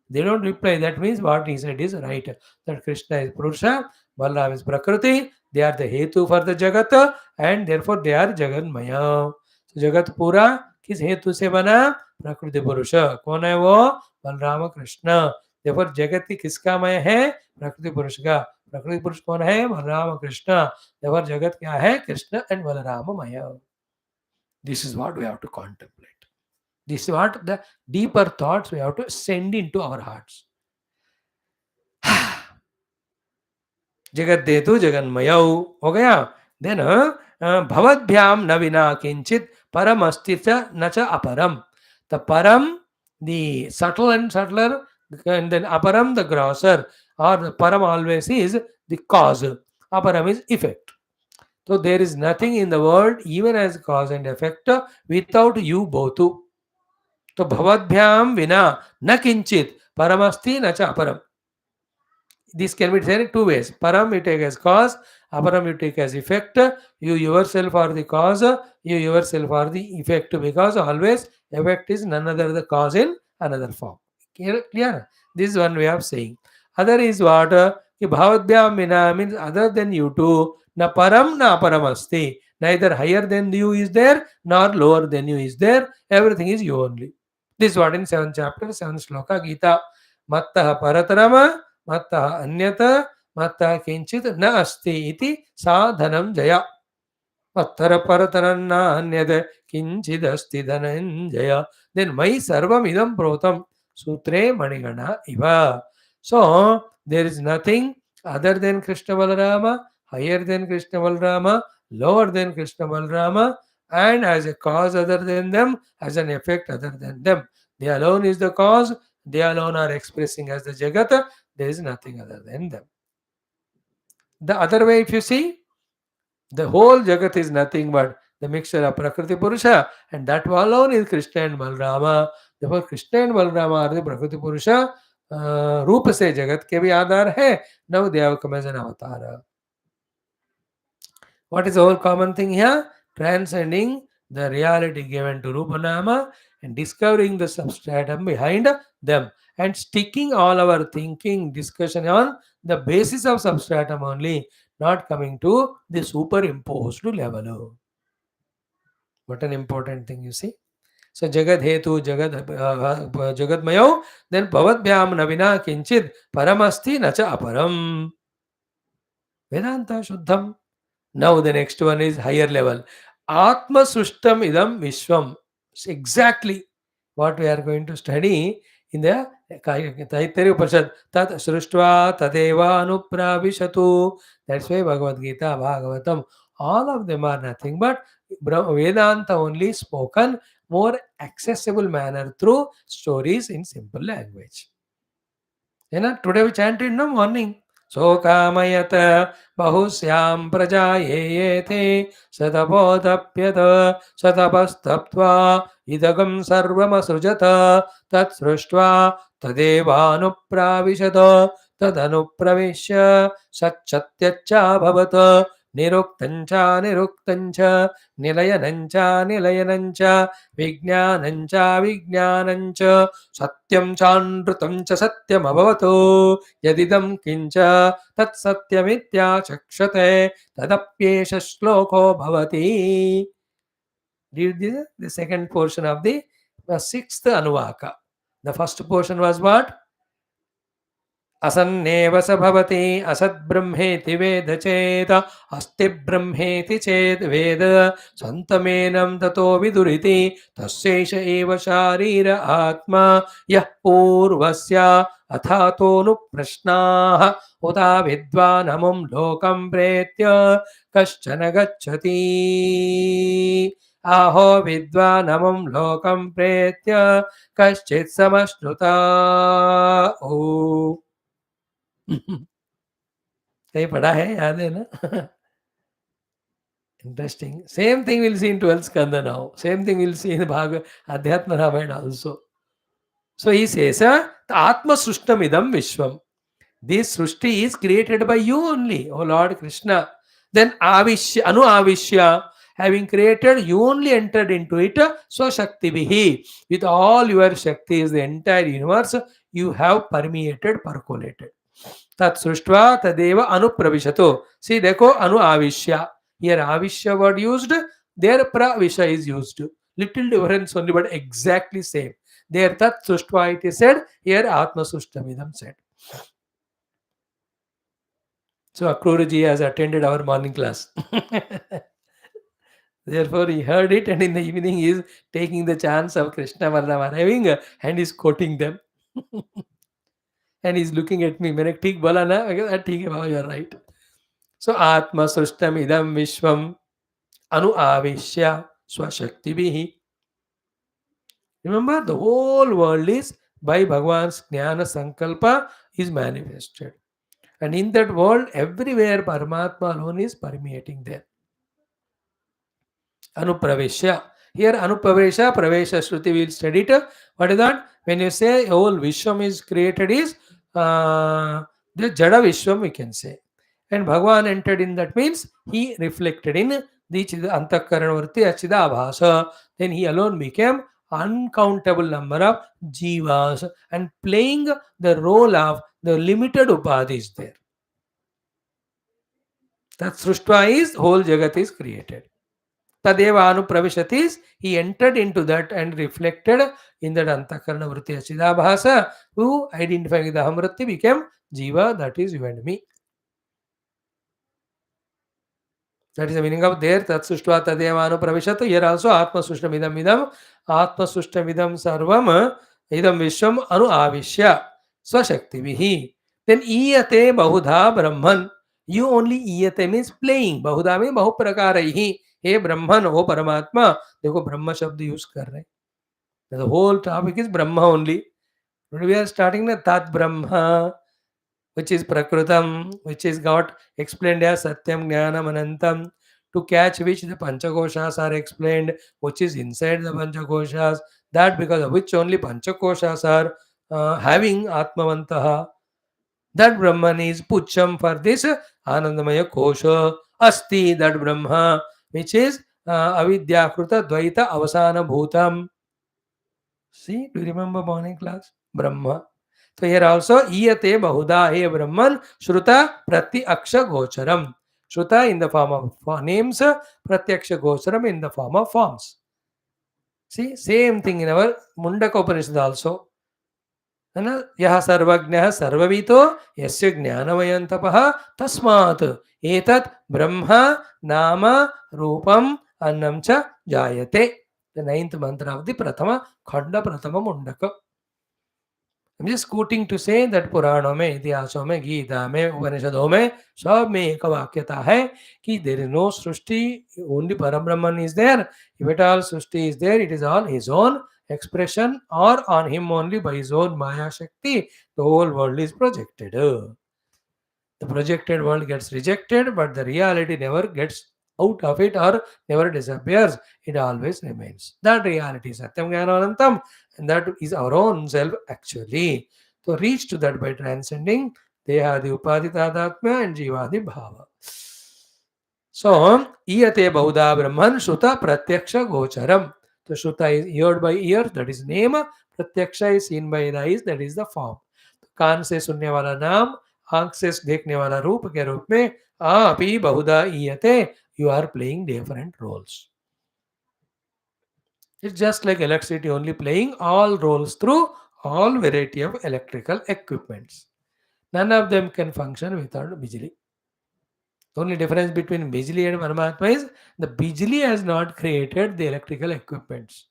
They don't reply. That means what he said is right. That Krishna is Purusha, Balaram is Prakriti, they are the Hetu for the Jagat, and therefore they are Jaganmaya. So Jagat Pura किस हेतु से बना? प्रकृति पुरुष. कौन है वो? Balram Krishna. Therefore जगत किसका मय है? प्रकृति पुरुष का. प्रकृति पुरुष कौन है? बलराम कृष्ण. Therefore जगत क्या है? Krishna and बलराममय. This is what we have to contemplate. This is what the deeper thoughts we have to send into our hearts. जगद्देतु जगन्मयौ हो गया. देन भवद्भ्याम न विना किंचित परम अस्ति च न च अपरम. The param, the subtle and subtler, and then aparam, the grosser, or the param always is the cause. Aparam is effect. So there is nothing in the world, even as cause and effect, without you both. तो भवद्भ्याम विना न किंचित परमस्ति न च अपरम. This can be said in two ways. Param you take as cause, aparam you take as effect. You yourself are the cause, you yourself are the effect, because always effect is none other the cause in another form. Clear? This is one way of saying. Other is what? Bhavadhyam vina means other than you two, na param na aparam asti. Neither higher than you is there, nor lower than you is there. Everything is you only. This is what in 7th chapter, 7th sloka Gita. Mattaha paratarama, mattaha anyata, mattaha kinchit na asti iti sadhanam jaya. Mattara paratarana anyada kinchidasti dhananjaya. Then mai sarvam idam protam sutre manigana iva. So there is nothing other than Krishna Balarama, higher than Krishna Balarama, lower than Krishna Balarama, and as a cause other than them, as an effect other than them. They alone is the cause, they alone are expressing as the Jagata, there is nothing other than them. The other way, if you see, the whole Jagat is nothing but the mixture of Prakriti Purusha, and that alone is Krishna and Balarama. Therefore, Krishna and Balarama are the Prakriti Purusha. रूप से जगत के भी आधार है. Now they have come as an avatar. What is the whole common thing here? Transcending the reality given to Rupa Nama and discovering the substratum behind them, and sticking all our thinking discussion on the basis of substratum only, not coming to the superimposed level. What an important thing, you see. So Jagad Hetu, Jagad Mayo, then Bhavadvyam Navina Kinchid Paramasti Nacha Aparam. Vedanta Shuddham. Now the next one is higher level. Atma Sushtam Idam Vishwam. It's exactly what we are going to study in the Taittiriya Upanishad. Tat Sruštva Tadeva Anupravishatu. That's why Bhagavad Gita, Bhagavatam, all of them are nothing but Vedanta only spoken more accessible manner through stories in simple language. Today we chanted in the morning. Sokamayat bahusyam prajayete satapodapyata satapastaptva idagam sarvamasrujata tat sruštva tadevanupravishata tadanupravishya satchatyacha bhavata niruktancha niruktancha nilayanancha nilayanancha vijnanancha vijnanancha satyam chandrutam cha satyam abhavato yadidam kincha tat satyamitya chakshate tadapyesha shloko bhavati. Read the second portion of the sixth Anuvaka. The first portion was what? असन्नेव स भवति असद्ब्रह्मेति वेद चेत् अस्ति ब्रह्मेति चेत् वेद सन्तमेनं ततो विदुरिति तस्यैष एव शारीर आत्मा यः पूर्वस्य अथातोऽनुप्रश्नाः उता विद्वानमुं लोकं प्रेत्य कश्चन गच्छति आहो विद्वानमुं लोकं प्रेत्य कश्चित् समश्नुता. ओ कहीं पढ़ा है, याद है ना? Interesting. Same thing we'll see in 12th skandha now. Same thing we'll see in Adhyatma Ramayana also. So he says, Atma Srushtam Idam Vishwam. This Srushti is created by you only, O Lord Krishna. Then Avishya, Anu Avishya, having created, you only entered into it. So Shakti Vihi, with all your Shaktis, the entire universe, you have permeated, percolated. Tat Sruštva Tadeva Anupravishato. See, dekho Anu Avishya. Here Avishya word used, there Pravisha is used. Little difference only, but exactly same. There Tat Sruštva it is said, here Atma Srushtamidam said. So AKRURA has attended our morning class. Therefore, he heard it, and in the evening he is taking the chants of Krishna Varnam having and is quoting them. And he's looking at me. मैंने ठीक बोला ना? ठीक है बाबा, you are right. So Atma Srushtam Idam Vishwam Anu Avishya Swashaktibihi. Remember, the whole world is by Bhagavan's Jnana Sankalpa is manifested. And in that world, everywhere Paramatma alone is permeating there. Anupraveshya. Here Anupravesha, Pravesha Shruti will study it. What is that? When you say whole Vishwam is created is the Jada Vishwam, we can say. And Bhagavan entered in that means he reflected in the Antakaranavarti Achida Abhasa. Then he alone became uncountable number of jivas and playing the role of the limited upadhis there. That Sruštva is whole Jagat is created. Tadeva anupravishati is he entered into that and reflected in that antakarana vritti achidabhasa, who identifying with the Ahamvritti became Jiva, that is you and me. That is the meaning of there. Tat sushtva tadeva anupravishat. Here also Atma sushtam idam Atma sushtam idam sarvam idam vishwam anu avishya swashaktivihi. Then iyate bahudha brahman. You only iyate means playing. Bahudha means bahu prakaraihi. हे ब्रह्मन ओ परमात्मा, देखो ब्रह्म शब्द use कर रहे हैं. The whole topic is Brahma only. We are starting with Tat Brahma, which is Prakrutam, which is got explained as Satyam Jnanam Anantam, to catch which the Panchakoshas are explained, which is inside the Panchakoshas, that because of which only Panchakoshas are having Atmavantaha. That Brahman is Pucham for this Anandamaya Kosha Asti, that Brahma, which is Avidya-kruta Dvaita Avasana Bhutam. See, do you remember morning class? Brahma. So here also, Iyate Bahuda He Brahman Shruta Pratyaksha Gocharam. Shruta in the form of names, Pratyaksha Gocharam in the form of forms. See, same thing in our Mundaka Upanishad also. यह सर्वज्ञः सर्ववितो यस्य ज्ञानमयन्तपः तस्मात् एतत् ब्रह्म नाम रूपम अन्नं च जायते. The ninth mantra of the Prathama Khanda Prathama Mundaka. I'm just quoting to say that पुराणों में, इतिहासों में, गीता में, उपनिषदों में सब में एक वाक्यता है कि there is no Srishti, only Parabrahman is there. If at all Srishti is there, it is all his own expression or on him only by his own Maya Shakti. The whole world is projected. The projected world gets rejected, but the reality never gets out of it or never disappears. It always remains. That reality is Satyam Jnananantam, and that is our own self actually. To reach to that by transcending Dehadi Upadi Tadatmya and Jivadi Bhava. So, Iyate Bahuda Brahman Shruta Pratyaksha Gocharam. So, Shruta is heard by ear, that is name. Pratyaksha is seen by the eyes, that is the form. कान से सुनने वाला नाम, आंख से देखने वाला रूप के रूप में आपी बहुधा ईयते. You are playing different roles. It's just like electricity, only playing all roles through all variety of electrical equipments. None of them can function without bijli. The only difference between bijli and Paramatma is the bijli has not created the electrical equipments,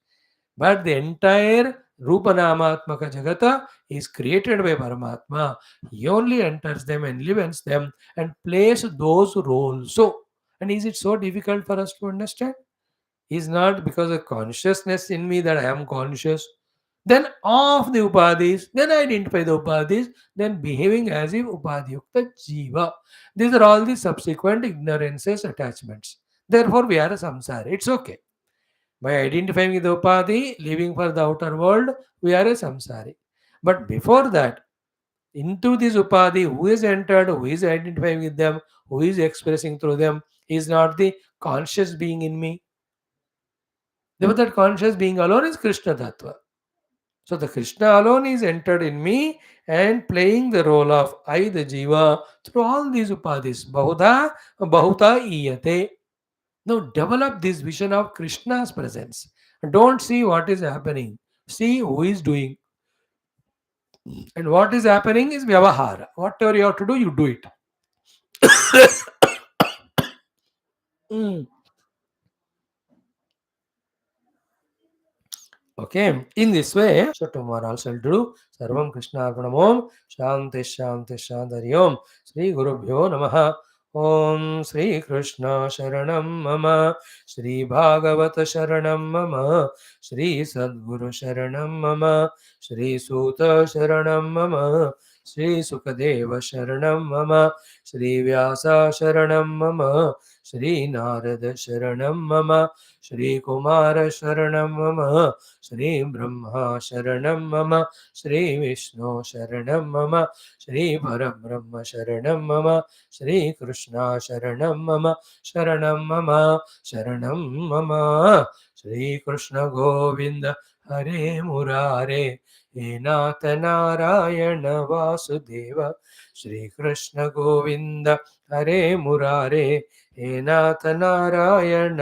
but the entire Rupanāmatmaka Jagata is created by Paramatma. He only enters them and lives them and plays those roles. So, and is it so difficult for us to understand? Is not because of consciousness in me that I am conscious. Then of the upadhis, then identify the upadhis, then behaving as if upadhyukta jiva. These are all the subsequent ignorances, attachments. Therefore, we are a samsara. It's okay. By identifying with the upadhi, living for the outer world, we are a samsari. But before that, into this upadhi, who is entered, who is identifying with them, who is expressing through them, is not the conscious being in me. Therefore, that conscious being alone is Krishna Tattva. So the Krishna alone is entered in me and playing the role of I, the Jiva, through all these upadhis. Bahuta iyate. Now develop this vision of Krishna's presence. Don't see what is happening. See who is doing. And what is happening is vyavahara. Whatever you have to do, you do it. Okay, in this way, so tomorrow also will do Sarvam Krishna Arpanam Om Shanti Shanti Shanti Om Sri Guru Bhyo Namaha Om Sri Krishna Sharanam Mama Sri Bhagavata Sharanam Mama Sri Sadguru Sharanam Mama Sri Suta Sharanam Mama Sri Sukadeva Sharanam Mama Sri Vyasa Sharanam Mama Sri Narada Sharanam Mama Sri Kumara Sharanam Mama Shri Brahma Sharanam Mama Shri Vishnu Sharanam Mama Shri Parabrahma Sharanam Mama Shri Krishna Sharanam Mama Sharanam Mama Sharanam Mama Shri Krishna Govinda Hare Murare हे नाथ नारायण वासुदेव श्री कृष्ण गोविंद हरे मुरारे हे नाथ नारायण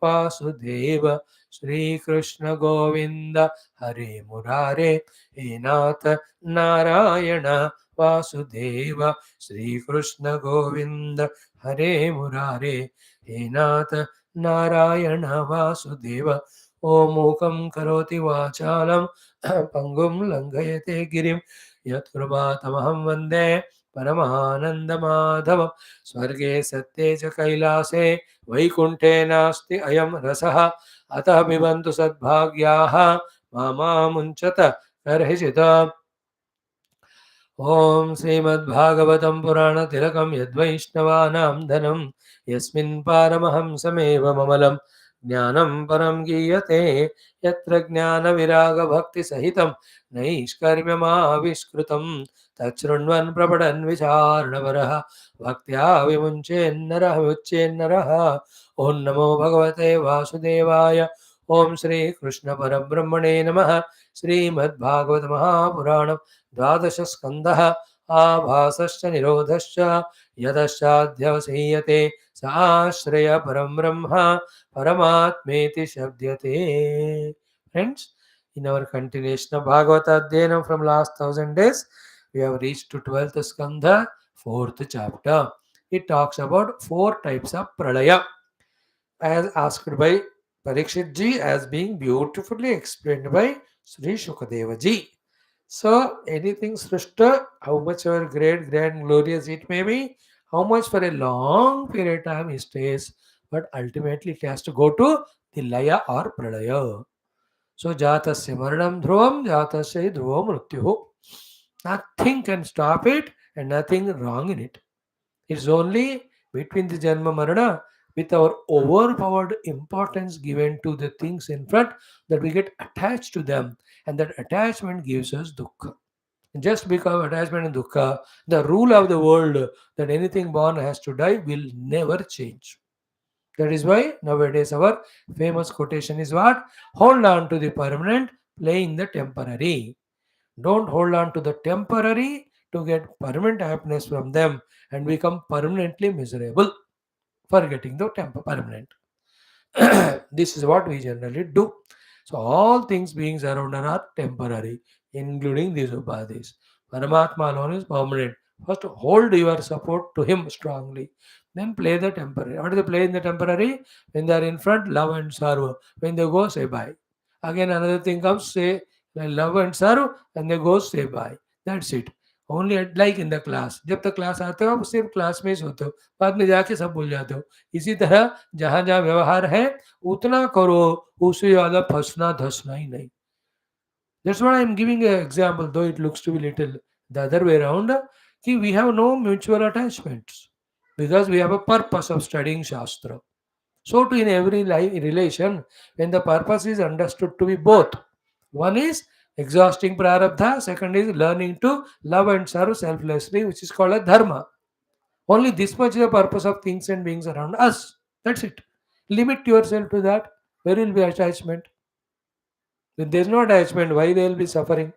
वासुदेव श्री कृष्ण गोविंद हरे मुरारे हे नाथ नारायण वासुदेव श्री कृष्ण गोविंद हरे मुरारे हे नाथ नारायण वासुदेव ॐ मूकं करोति वाचालं पङ्गुं लङ्घयते गिरिं यत्कृपातमहं वन्दे परमानन्दमाधवं स्वर्गे सत्ये च कैलासे वैकुण्ठे नास्ति अयं रसः अतः पिबन्तु सद्भाग्याः मा मुञ्चत कर्हिषिताम् ॐ श्रीमद्भागवतं पुराणतिलकं यद्वैष्णवानां धनं यस्मिन् पारमहंसमेव ममलं ज्ञानं परं गीयते यत्र ज्ञानविरागभक्तिसहितं नैष्कर्म्यमाविष्कृतं तच्छृण्वन् प्रपठन् विचारणवरः भक्त्या विमुञ्चेन्नरः विमुच्येन्नरः ॐ नमो भगवते वासुदेवाय ॐ श्रीकृष्णपरब्रह्मणे नमः श्रीमद्भागवत महापुराणं द्वादशस्कन्धः आभासश्च निरोधश्च यतश्चाध्यवसीयते स आश्रय परं ब्रह्म परमात्मेति शब्दते. Friends, in our continuation of Bhagavata Adhyanam from last 1000 days, we have reached to 12th skandha, 4th chapter. It talks about four types of pralaya as asked by Parikshit ji, as being beautifully explained by Sri Shukadevji. So anything Srishta, how much ever great, grand, glorious it may be, how much for a long period of time it stays, but ultimately it has to go to the laya or pralaya. So jatasya maranam dhruvam, jatasya dhruvam mrityuhu. Nothing can stop it and nothing wrong in it. It's only between the Janma Marana with our overpowered importance given to the things in front that we get attached to them, and that attachment gives us dukkha. Just because attachment and dukkha, the rule of the world that anything born has to die will never change. That is why nowadays our famous quotation is what? Hold on to the permanent, playing the temporary. Don't hold on to the temporary to get permanent happiness from them and become permanently miserable for getting the permanent. This is what we generally do. So all things beings around us are temporary, including these upadhis. Paramatma alone is permanent. First, hold your support to him strongly. Then play the temporary. What do they play in the temporary? When they are in front, love and sorrow. When they go, say bye. Again, another thing comes, say love and sorrow, and they go, say bye. That's it. Only like in the class. जब तक class आते हो आप सिर्फ class में ही होते हो, बाद में जाके सब भूल जाते हो. इसी तरह जहाँ जहाँ व्यवहार है उतना करो, उससे ज़्यादा फंसना धसना ही नहीं. That's what I'm giving an example, though it looks to be little the other way around. कि we have no mutual attachments because we have a purpose of studying Shastra. So too in every relation, when the purpose is understood to be both, one is exhausting prarabdha, second is learning to love and serve selflessly, which is called a dharma. Only this much is the purpose of things and beings around us. That's it. Limit yourself to that. Where will be attachment? If there is no attachment, why they will be suffering?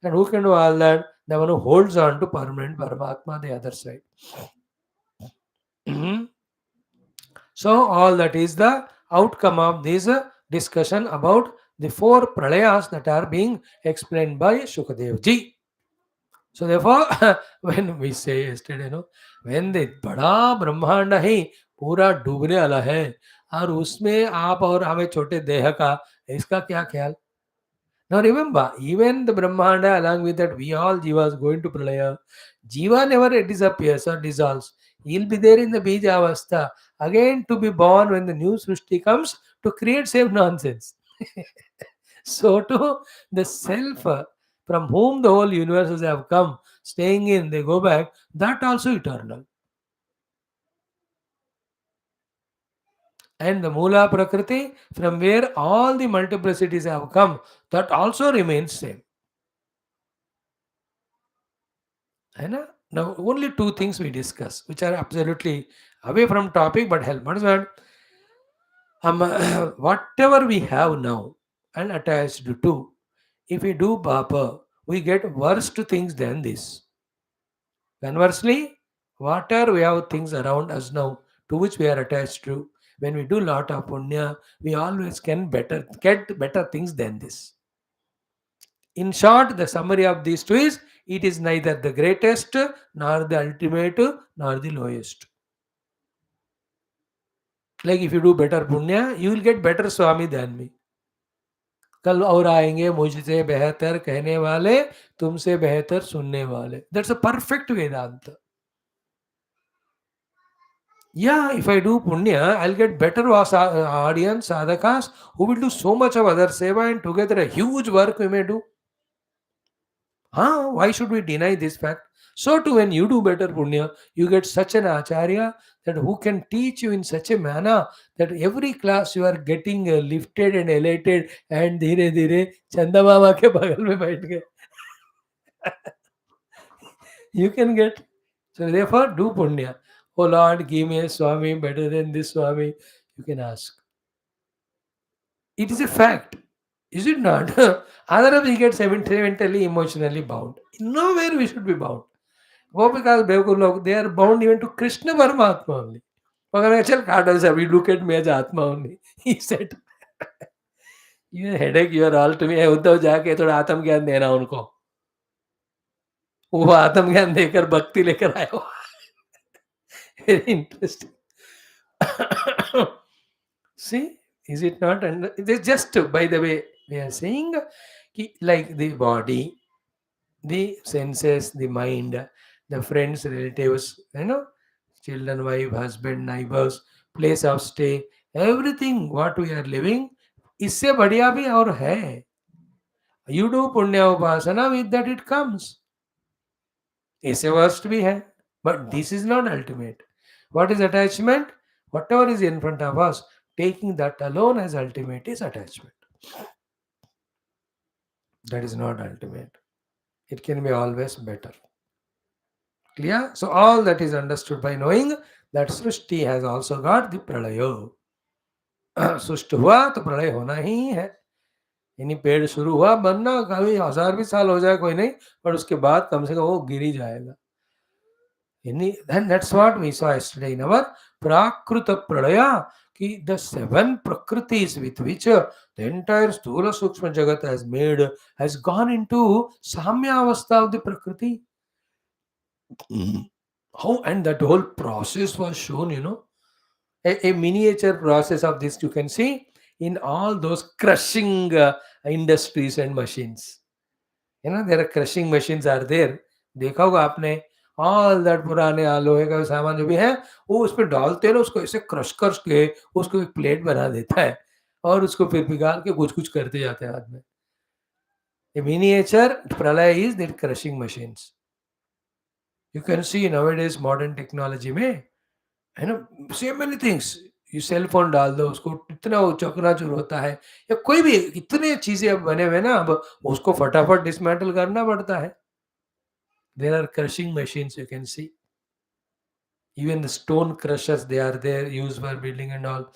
And who can do all that? The one who holds on to permanent Paramatma, the other side. Mhm. So all that is the outcome of this discussion about the four pralayas that are being explained by Shukadevji. So therefore, when we say yesterday, when the बड़ा ब्रह्मांड है पूरा डूबने वाला है और उसमें आप और हमें छोटे देह का इसका क्या ख्याल? Now remember, even the Brahmanda along with that we all jivas going to pralaya, jiva never disappears or dissolves. He'll be there in the bija avastha again to be born when the new Srishti comes to create same nonsense. So too, the self from whom the whole universes have come, staying in, they go back, that also eternal. And the Mula Prakriti, from where all the multiplicities have come, that also remains same. है ना? Now, only two things we discuss, which are absolutely away from topic but help. What is that? Whatever we have now and attached to, if we do papa, we get worse things than this. Conversely, whatever we have things around us now to which we are attached to, when we do lot of punya, we always can get better things than this. In short, the summary of these two is it is neither the greatest, nor the ultimate, nor the lowest. Like if you do better punya, you will get better Swami than me. कल और आएंगे मुझसे बेहतर कहने वाले, तुमसे बेहतर सुनने वाले. That's a perfect Vedanta. Yeah, if I do punya, I'll get better audience, sadhakas, who will do so much of other seva, and together a huge work we may do. Huh? Why should we deny this fact? So too, when you do better punya, you get such an acharya that who can teach you in such a manner that every class you are getting lifted and elated, and धीरे धीरे चंदा मामा के बगल में बैठ गए. You can get. So therefore, do punya. Oh Lord, give me a Swami better than this Swami. You can ask. It is a fact. Is it not? Otherwise, we get sentimentally, emotionally bound. Nowhere we should be bound. Gopikas, Bevkur log, they are bound even to Krishna Paramatma only. Mगर चल काटो sir, you look at me as Atma only. He said, you headache, you are all to me. Uddhav जाके थोड़ा आत्म ज्ञान देना उनको. वो आत्म ज्ञान देकर भक्ति लेकर आया हो. Very interesting. See, is it not? And it is just, by the way, we are saying like the body, the senses, the mind, the friends, relatives, children, wife, husband, neighbors, place of stay, everything what we are living, इससे बढ़िया भी और है. You do punya upasana, with that it comes. इससे worst भी है. But this is not ultimate. What is attachment? Whatever is in front of us, taking that alone as ultimate is attachment. That is not ultimate. It can be always better. Clear? So all that is understood by knowing that Srishti has also got the Pralaya. सृष्टि हुआ तो प्रलय होना ही है. यानी पेड़ शुरू हुआ बनना, कभी 1000 भी साल हो जाए कोई नहीं, पर उसके बाद कम से कम वो गिर ही जाएगा. Then that's what we saw yesterday in our Prakruta Pralaya, ki the 7 Prakritis with which the entire Sthula Sukshma Jagat has gone into Samya Avastha of the Prakriti. How? And that whole process was shown, a miniature process of this you can see in all those crushing industries and machines. There are crushing machines are there. देखा होगा आपने. All that पुराने लोहे का सामान जो भी है वो उस पर डालते हैं ना, उसको ऐसे क्रश के उसको एक प्लेट बना देता है और उसको फिर पिघाल के कुछ कुछ करते जाते हैं हाथ में. A miniature pralaya is that crushing machines. You can see nowadays modern technology में so many things. You cell phone डाल दो उसको, इतना वो चकनाचूर होता है, या कोई भी इतने चीजें अब बने हुए ना, अब उसको फटाफट डिसमेंटल करना पड़ता है. There are crushing machines you can see. Even the stone crushers, they are there, used for building and all.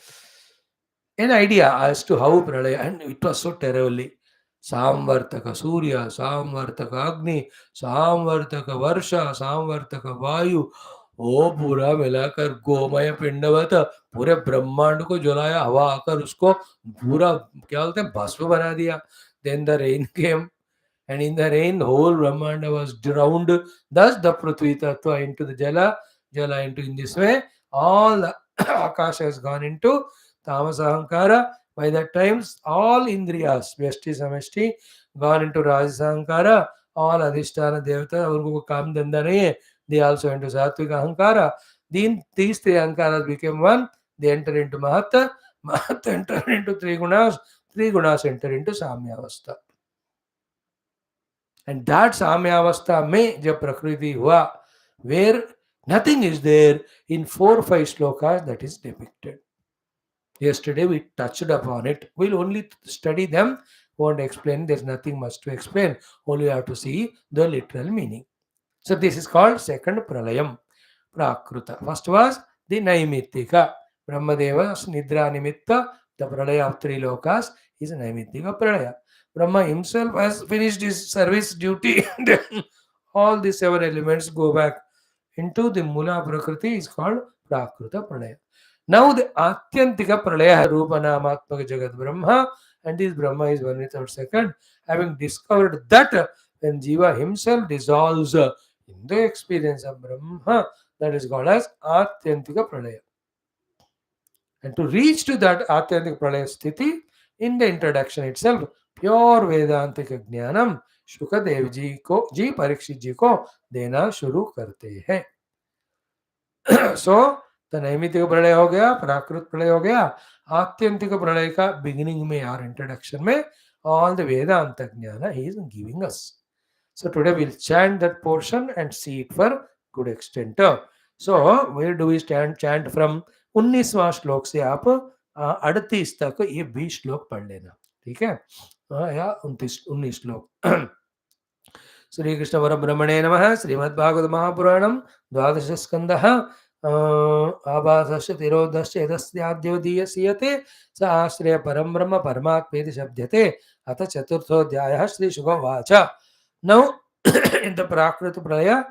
An idea as to how Pralaya, and it was so terribly. Samvartaka Surya, Samvartaka Agni, Samvartaka Varsha, Samvartaka Vayu. वो पूरा मिलाकर गोमय पिंडवत पूरे ब्रह्मांड को जलाया, हवा आकर उसको पूरा क्या बोलते हैं भस्म बना दिया. Then the rain came. And in the rain, whole Brahmanda was drowned. Thus, the Prithvi Tattva into the Jala, Jala into in this way. All the Akasha has gone into Tamasa Ahankara. By that time, all Indriyas, Vyashti, Samashti, gone into Rajasa Ahankara. All Adhisthana Devata, Urgu Kam Danda nahi hai. They also into Satvika Ahankara. Then these 3 Ahankaras became one. They enter into Mahata. Mahata enter into 3 Gunas. 3 Gunas enter into Samyavastha. And that Samyavastha mein jab Prakriti hua, where nothing is there, in 4 or 5 slokas that is depicted. Yesterday we touched upon it. We'll only study them, won't explain. There's nothing much to explain. Only have to see the literal meaning. So this is called second Pralayam, Prakruta. First was the Naimittika. Brahmadeva's Nidra Nimitta The pralaya of three lokas is Naimittika pralaya. Brahma himself has finished his service duty. Then all the seven elements go back into the Mula Prakriti is called Prakruta Pralaya. Now the Atyantika Pralaya Rupa Namatmaka Jagat Brahma, and this Brahma is one without second, having discovered that when Jiva himself dissolves in the experience of Brahma, that is called as Atyantika Pralaya. And to reach to that Atyantika Pralaya Sthiti, in the introduction itself, pure Vedantic ज्ञानम शुकदेव जी परीक्षित जी को देना शुरू करते हैं. So the नैमित्तिक प्रलय हो गया, प्राकृत प्रलय हो गया, आत्यंतिक प्रलय का बिगिनिंग में और इंट्रोडक्शन में all the Vedanta jnana he is giving us. So today we'll chant that portion and see it for good extent. So where do we chant from? 19वां श्लोक से आप 38 तक ये 20 श्लोक पढ़ लेना, ठीक है, या 19 श्लोक. श्री कृष्ण परब्रह्मणे नमः. श्रीमद्भागवत महापुराणम द्वादश स्कंदः आभासस्य तिरोधस्य यदस्याद्योदीयसीयते स आश्रय परम ब्रह्म परमात्मेति शब्दते. अथ चतुर्थोऽध्यायः. Shri शुकवाच. Now in the Prakriti Pralaya,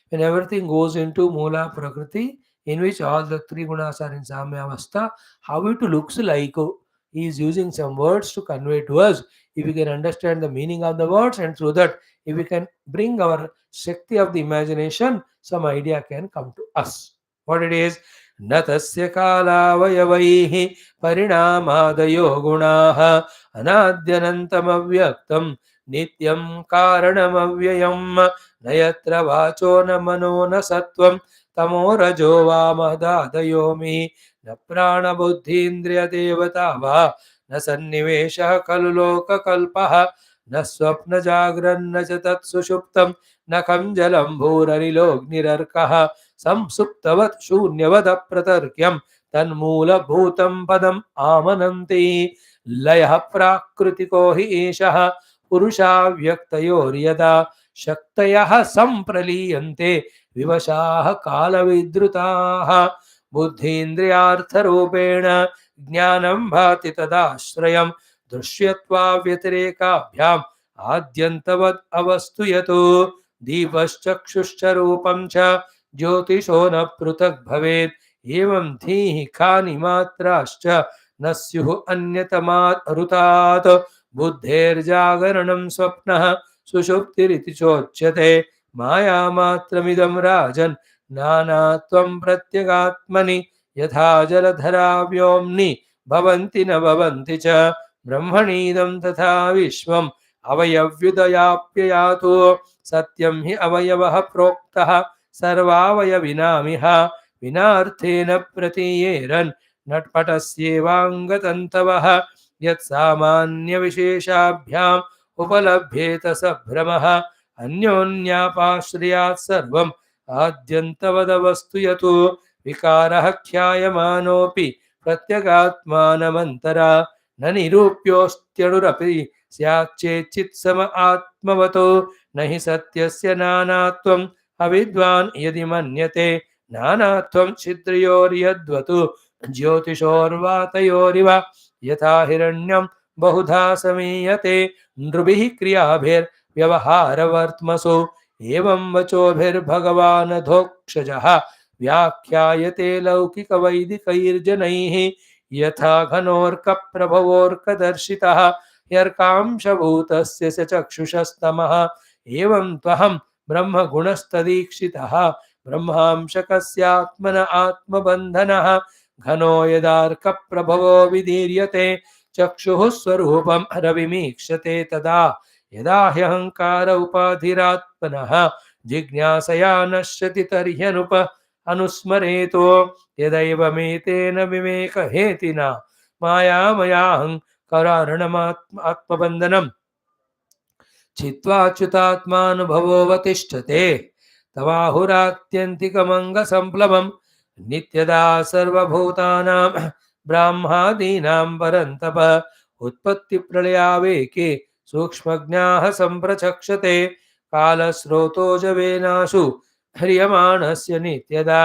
when everything goes into Mula Prakriti, in which all the three gunas are in Samyavastha, how it looks like, he is using some words to convey to us. If we can understand the meaning of the words, and through that, if we can bring our Shakti of the imagination, some idea can come to us. What it is? Natasya kala vayavaihi parinamadayo gunaha anadyanantam avyaktam nityam karanam avyayam nayatra vacho na mano na sattvam tamo rajo va madadayomi na prana buddhi indriya devata va na sannivesha kaluloka kalpaha न स्वप्न जागरन्न च तत्सुषुप्तं न खं जलं भूरनिलोग्निरर्कः संसुप्तवत् शून्यवद प्रतर्क्यं तन्मूलभूतं पदम् आमनन्ति. लयः प्राकृतिको हि एषः पुरुषाव्यक्तयोर्यदा शक्तयः सम्प्रलीयन्ते विवशाः कालविद्रुताः बुद्धीन्द्रियार्थरूपेण ज्ञानं भाति तदाश्रयम् दृश्यत्वा व्यतिरेकाभ्याम आद्यन्तवद् अवस्तु यतो दीपश्चक्षुश्च रूपं च ज्योतिषो न पृथक् भवेत् एवं धीः खानि मात्राश्च न स्युः अन्यतमात् ऋतात् बुद्धेर्जागरणं स्वप्नः सुषुप्तिरिति चोच्यते मायामात्रमिदं राजन् नानात्वं प्रत्यगात्मनि यथा जलधरा व्योम्नि भवन्ति न भवन्ति च ब्रह्मणीदं तथा विश्वम् अवयव्युदयाप्ययातो सत्यं हि अवयवः प्रोक्तः सर्वावयविनामिह विनार्थेन प्रतीयेरन् नट्पटस्येवाङ्गतन्तवः यत्सामान्यविशेषाभ्याम् उपलभ्येत स भ्रमः अन्योन्यापाश्रयात् सर्वम् आद्यन्तवदवस्तु यतो विकारः ख्यायमानोऽपि प्रत्यगात्मानमन्तरा न निरूप्योऽस्त्यणुरपि स्याच्चेच्चित्सम आत्मवतो न हि सत्यस्य नानात्वम् अविद्वान् यदि मन्यते नानात्वं छिद्रयोर्यद्वतु ज्योतिषोर्वातयोरिव यथा हिरण्यं बहुधा समीयते नृभिः क्रियाभिर्व्यवहारवर्त्मसु एवं वचोभिर्भगवान् धोक्षजः व्याख्यायते लौकिकवैदिकैर्जनैः यथा घनोर्कप्रभवोर्कदर्शितः यर्कांशभूतस्य स चक्षुषस्तमः एवं त्वहं ब्रह्मगुणस्तदीक्षितः ब्रह्मांशकस्यात्मन आत्मबन्धनः घनो यदार्कप्रभवो विदीर्यते चक्षुः स्वरूपं रविमीक्षते तदा यदा ह्यहङ्कार उपाधिरात्मनः जिज्ञासया नश्यति तर्ह्यनुप अनुस्मरेतो यदैवमेतेन विवेकहेतिना मायामयाहङ्कारार्णमात्मबन्धनं चित्वाच्युतात्मानुभवोऽवतिष्ठते तवाहुरात्यन्तिकमङ्गसम्प्लवं नित्यदा सर्वभूतानां ब्राह्मादीनां परन्तप उत्पत्तिप्रलयावेके सूक्ष्मज्ञाः सम्प्रचक्षते कालस्रोतो जवेनाशु ह्रियमाणस्य नित्यदा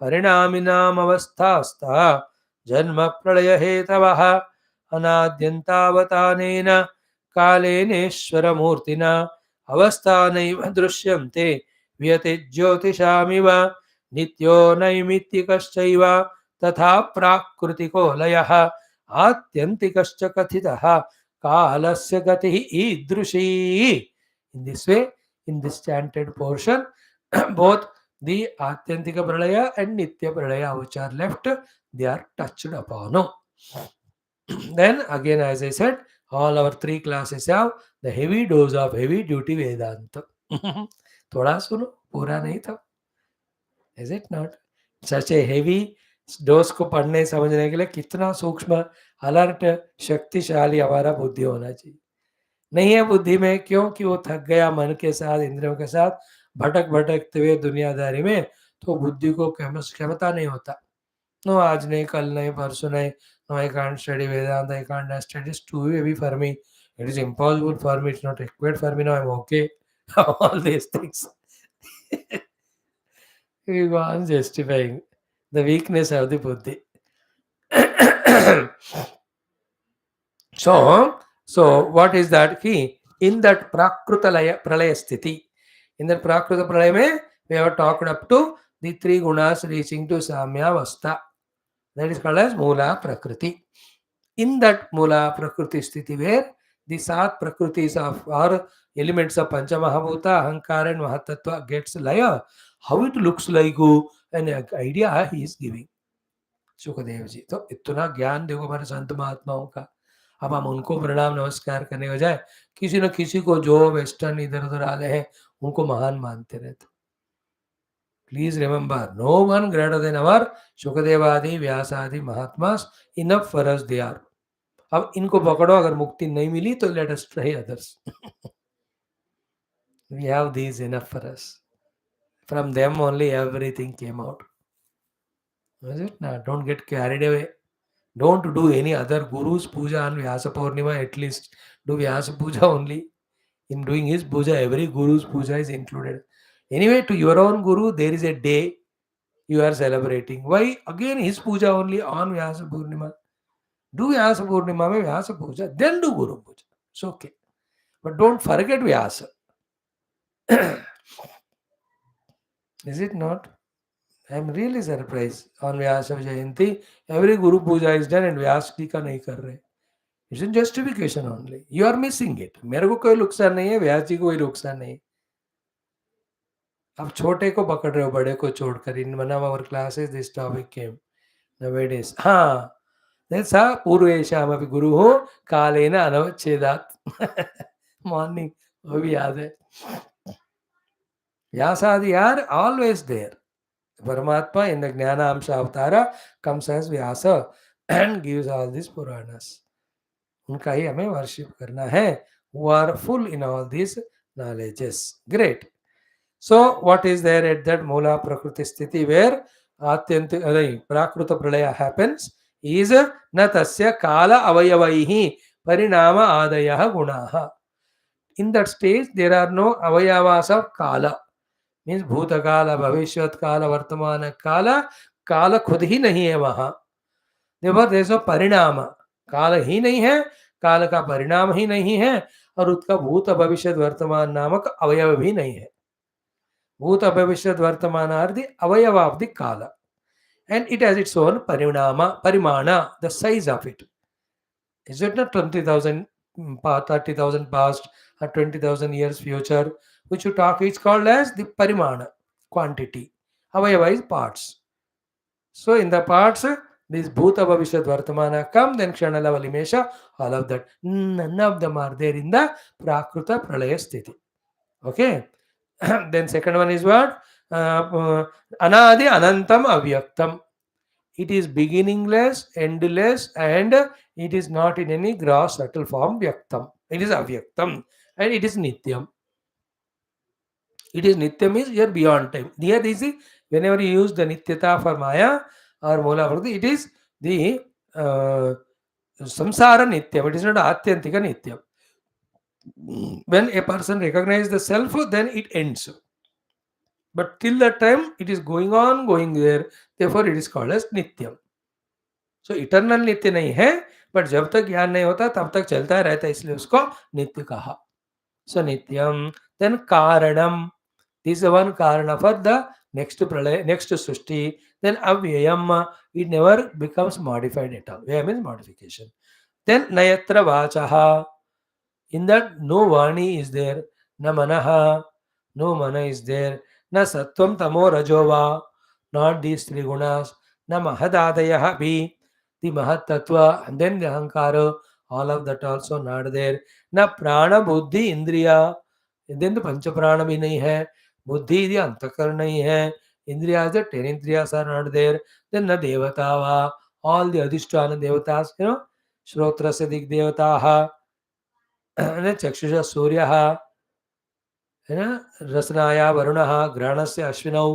परिणामिनामवस्थास्ता जन्म प्रलय हेतवः अनाद्यन्तावतानेन कालेनेश्वरमूर्तिना अवस्थानैव दृश्यन्ते व्यति ज्योतिषामिव नित्यो नैमित्तिकश्चैव तथा प्राकृतिको लयः आत्यन्तिकश्च कथितः कालस्य गतिः ईदृशी. In this way, in this chanted portion, both the Atyantika Pralaya and Nitya Pralaya which are left, they are touched upon. Then again, as I said, all our three classes have the heavy dose of heavy duty Vedanta. थोड़ा सुनो, पूरा नहीं था. Is it not? Such a heavy dose को पढ़ने समझने के लिए कितना सूक्ष्म, अलर्ट, शक्तिशाली हमारा बुद्धि होना चाहिए. नहीं है बुद्धि में, क्योंकि वो थक गया मन के साथ, इंद्रियों के साथ भटकते हुए दुनियादारी में, तो बुद्धि को क्षमता नहीं होता. नो, आज नहीं, कल नहीं, परसों नहीं. No, I can't study Vedanta, I can't study, it's too heavy for me, it is impossible for me, it's not required for me, no, I am okay. All these things. We go on justifying the weakness of the buddhi. So what is that key? In that Prakruta Pralaya Sthiti, in that Prakruta Pralaya, we have talked up to the three gunas reaching to Samyavastha. That is called as Mula Prakriti. In that Mula Prakriti Sthiti, where the Sat Prakritis of or elements of Panchamahabhuta, Ahankara and Mahatattva gets laya, how it looks like an idea he is giving. Sukhdev ji, तो इतना ज्ञान देखो हमारे संत महात्माओं का. अब हम उनको प्रणाम नमस्कार करने के बजाय किसी न किसी को जो वेस्टर्न इधर उधर आले हैं उनको महान मानते रहते. Please remember, no one greater than our सुखदेवादि व्यासादि महात्मास, enough for us they are. अब इनको पकड़ो, अगर मुक्ति नहीं मिली तो let us try others. We have these enough for us. From them only everything came out. Is it? Now, don't get carried away. Don't do any other guru's puja on Vyasa Purnima. At least do Vyasa puja only. In doing his puja, every guru's puja is included. Anyway, to your own guru, there is a day you are celebrating. Why again his puja only on Vyasa Purnima? Do Vyasa Purnima mein Vyasa puja, then do Guru puja. It's okay. But don't forget Vyasa. Is it not? I am really surprised. On Vyasa Jayanti, every Guru Puja is done and Vyasa जी का नहीं कर रहे. It's a justification only. You are missing it. मेरे को कोई नुकसान नहीं है, व्यास जी को कोई नुकसान नहीं. अब छोटे को पकड़ रहे हो बड़े को छोड़कर. In one of our classes, this topic came nowadays. हाँ, जैसा पूर्वेशाम अभी गुरु हो कालेन अनवच्छेदात्. Morning, वो भी याद है. व्यासादि are always there. Paramatma in the Jnana Amsha Avatara comes as Vyasa and gives all these Puranas. उनका ही हमें worship करना है, who are full in all these knowledges. Great. So what is there at that Mula Prakriti Sthiti where Prakruta Pralaya happens is na tasya kala avayavaihi parinama adayah gunaha. In that stage there are no avayavas of kala. Means भूत काल, भविष्यत काल, वर्तमान काल, काल खुद ही नहीं है वहां. देखो जैसे परिणाम, काल ही नहीं है, काल का परिणाम ही नहीं है, और उसका भूत भविष्य वर्तमान नामक अवयव भी नहीं है. भूत भविष्य वर्तमान आर द अवयव ऑफ द काल, and it has its own परिमाण, the size of it. Is it not 20,000 30,000 past or 20,000 years future which you talk, is called as the parimana, quantity. Avayava is parts. So in the parts, this bhuta bhavishyat vartamana come, then kshana lava limesha, all of that. None of them are there in the prakruta pralaya sthiti. Okay. Then second one is what? Anadi anantam avyaktam. It is beginningless, endless, and it is not in any gross subtle form vyaktam. It is avyaktam and it is nityam. It is nityam is here beyond time. Here this is, whenever you use the nityata for maya or mula prakriti, it is the samsara nityam. It is not atyantika nityam. When a person recognizes the self, then it ends. But till that time, it is going on, going there. Therefore, it is called as nityam. So eternal nitya nahi hai, but जब तक ज्ञान नहीं होता तब तक चलता रहता है, इसलिए उसको नित्य कहा. So nityam. Then karanam. This is the one karana for the next pralaya, next srishti. Then avyayam. It never becomes modified at all. Vyaya means modification. Then nayatra vachaha. In that no vani is there. Na manaha. No mana is there. Na sattvam tamo rajova. Not these three gunas. Na mahadadayaha bhi. The mahat tattva. And then the ahankara. All of that also not there. ना प्राण बुद्धि इंद्रिया. Then तो पंच प्राण भी नहीं है, बुद्धि यदि अंतकरण नहीं है, इंद्रिया द 10 इंद्रियास आर नॉट देयर. देन न देवता वा, ऑल द अधिष्ठान देवतास, श्रोत्र से दिग देवताः, चक्षुष सूर्यः, है ना, रसनाया वरुणः, घ्राणस्य अश्विनौ.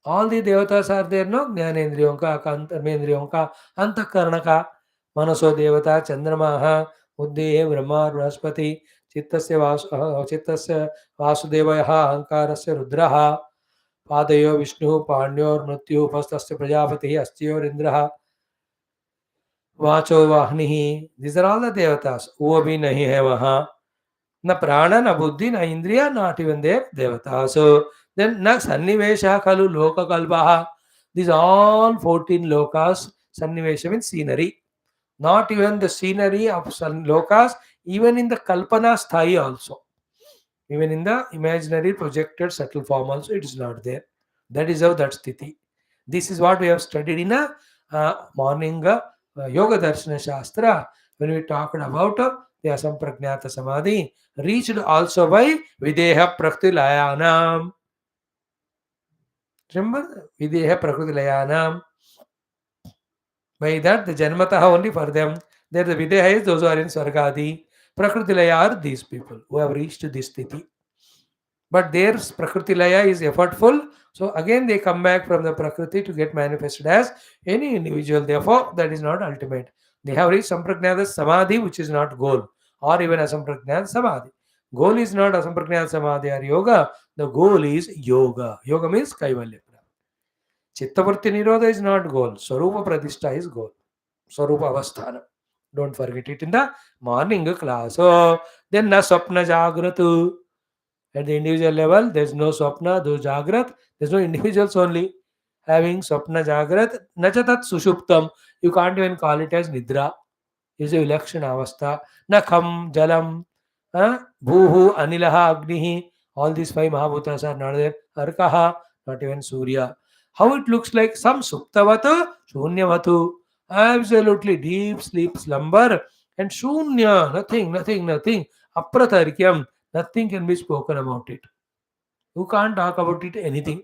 ऑल द देवतास आर देयर, नो, ज्ञानेन्द्रियों का, कर्मेंद्रियों का, अंतकरण का. मनसो देवता चंद्रमा, बुद्धि ब्रह्मा बृहस्पति, चित्तस्य वासुदेवः, अहंकारस्य रुद्रः, पादयो विष्णु, पाण्योर्मृत्यु, उपस्थस्य प्रजापतिः, अस्त्योरिन्द्रः, वाचो वाहनिः. This are all the देवतास. वो भी नहीं है वहाँ. न प्राण न बुद्धि न इंद्रिय, नॉट इवन देयर देवतास. देन न सन्निवेशः खलु लोककल्पः. This all 14 lokas. Sannivesha means scenery. Not even the scenery of lokas, even in the kalpana sthai also. Even in the imaginary projected subtle form also, it is not there. That is how that sthiti. This is what we have studied in a morning Yoga Darshana Shastra, when we talked about the Asampragnata Samadhi, reached also by Videha Prakritilayanam. Remember? Videha Prakritilayanam. By that, the Janmataha only for them. There the Videha is those who are in Swargadi. Prakritilaya are these people who have reached this sthiti. But their Prakritilaya is effortful. So again they come back from the Prakriti to get manifested as any individual. Therefore, that is not ultimate. They have reached Sampragnata Samadhi, which is not goal, or even Asampragnata Samadhi. Goal is not Asampragnata Samadhi or yoga. The goal is yoga. Yoga means Kaivalya. Chittavritti Nirodha is not goal. Swarupa Pratishta is goal. Swarupa Avasthana. Don't forget it in the morning class. So then na swapna jagratu. At the individual level, there is no swapna, those jagrat. There is no individuals only having swapna jagrat. Nachatat sushuptam. You can't even call it as nidra. Is a vilakshana avastha. Nakham, jalam, bhuhu, anilaha, agnihi. All these five mahabhutas are not there. Arkaha, not even surya. How it looks like? Some suptavatu, shunyavatu. Absolutely deep sleep, slumber, and shunya, nothing, nothing, nothing. Apratarikyam, nothing can be spoken about it. You can't talk about it anything.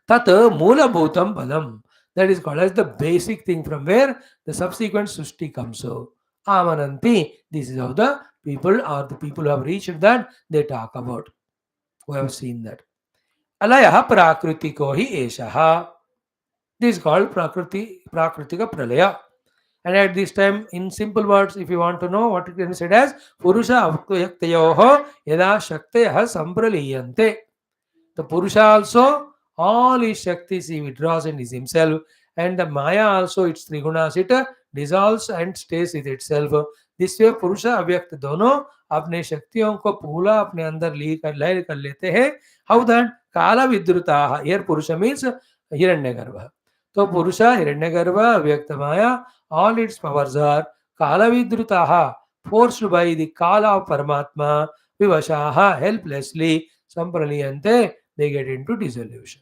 Tat moola bhutam padam. That is called as the basic thing from where the subsequent sushti comes. So, amananti. This is how the people who have reached that they talk about. Who have seen that. Alayah prakritiko hi eshaha. This is called prakritika pralaya. And at this time, in simple words, if you want to know what it can be said as Purusha Avaktayaktyoho Yada Shaktayaha Sampraliyante. The Purusha also, all his Shaktis he withdraws and is himself. And the Maya also, its three gunas, it dissolves and stays with itself. This way Purusha अव्यक्त दोनों अपने शक्तियों को पूरा अपने अंदर लय कर लेते हैं. How that? काला विद्रुता. Here Purusha means हिरण्यगर्भ. तो Purusha, हिरण्यगर्भ, अव्यक्त माया, all its powers are kala vidrutaha, forced by the kala of Paramatma, vivashaha, helplessly, sampraliyante, they get into dissolution.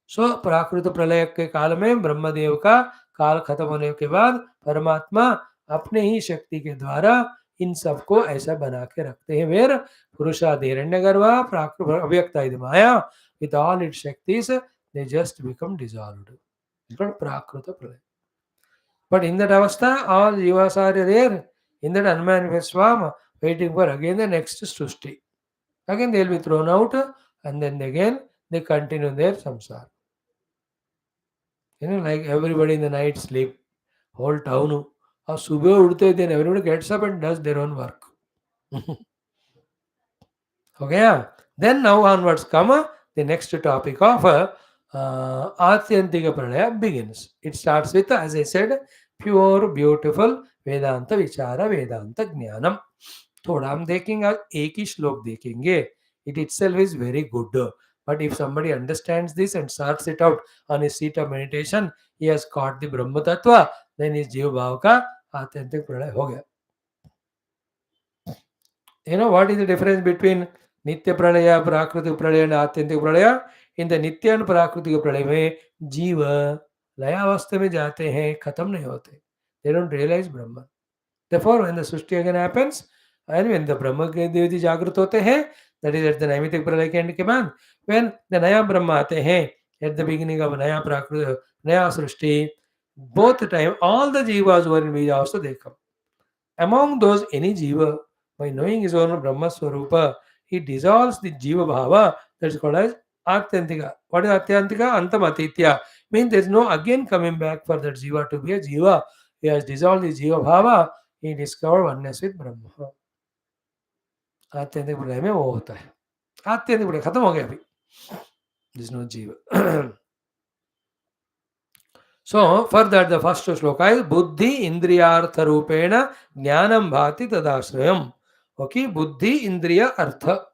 So प्राकृत प्रलय के काल में ब्रह्मदेव का काल खत्म होने के बाद परमात्मा अपने ही शक्ति के द्वारा इन सबको ऐसा बना के रखते हैं. वेर पुरुषादि हिरण्यगर्भा प्राकृत अव्यक्ता माया, with all its shaktis they just become dissolved. It's called प्राकृत प्रलय. But in that avastha, all jivas are there in that unmanifest form, waiting for again the next srushti. Again they will be thrown out, and then again they continue their samsara. Like everybody in the night sleep, whole town. Subah udte, then everybody gets up and does their own work. Okay, yeah. Then now onwards come the next topic of Atyantika Pralaya begins. It starts with, as I said, pure beautiful Vedanta विचार वेदांत ज्ञानम. थोड़ा हम देखेंगे, आज एक ही श्लोक देखेंगे. It itself is very good. But if somebody understands this and starts it out on his seat of meditation, he has caught the Brahma Tattva, then his जीव भाव का आत्यंतिक प्रलय हो गया. You know what is the difference between नित्य प्रलय, प्राकृतिक प्रलय and आत्यंतिक प्रलय? In the नित्य and प्राकृतिक प्रलय में जीव लयावस्था में जाते हैं, खत्म नहीं होते. They don't realize Brahman. Therefore, when the Srishti again happens, and when the Brahma Devi Jagrat hote hain, that is at the Naimitic Pralaya के end के बाद, when the Naya Brahma आते हैं, at the beginning of Naya Prakriti, Naya Srishti, both the time, all the Jivas were in Vyasa, they come. Among those, any Jiva, by knowing his own Brahma Swarupa, he dissolves the Jiva Bhava, that is called as Atyantika. What is Atyantika? Antamatitya. Means there is no again coming back for that Jiva to be a Jiva. He has dissolved the Jiva Bhava, he discovered oneness with Brahma. आत्यंतिक प्रलय में वो होता है. आत्यंतिक प्रलय खत्म हो गया अभी. There is no Jiva. So, for that the first shloka is Buddhi Indriyartha Rupena Jnanam Bhati Tadashrayam. Okay, Buddhi Indriya Artha.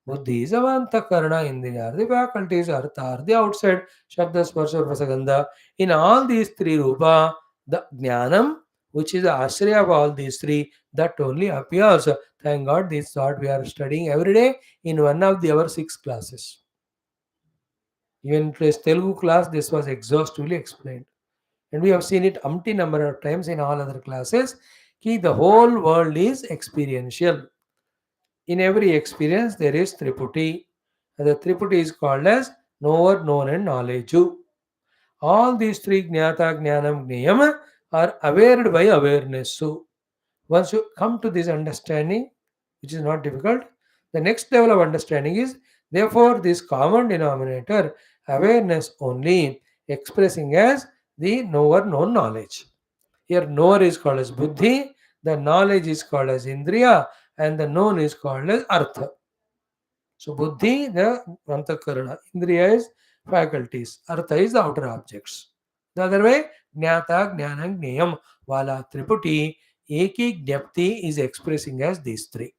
Buddhi is Avantakarana Indriya. The faculties Artha are the outside Shabda Sparsha Prasagandha. In all these three Rupa, the Jnanam, which is the Ashraya of all these three, that only appears. Thank God, this thought we are studying every day in one of our 6 classes. Even in today's Telugu class, this was exhaustively explained. And we have seen it umpty number of times in all other classes. Ki the whole world is experiential. In every experience, there is Triputi. And the Triputi is called as knower, known, and knowledge. All these three Jnata, Jnanam, Gnayam are awared by awareness. So, once you come to this understanding, which is not difficult, the next level of understanding is, therefore, this common denominator, awareness only, expressing as the knower, known knowledge. Here, knower is called as Buddhi, the knowledge is called as Indriya, and the known is called as Artha. So, Buddhi, the Antakarana, Indriya is faculties, Artha is the outer objects. The other way, Jnata, Jnana, Gnayam, Vala, Triputi, Eki Jnapti is expressing as these three.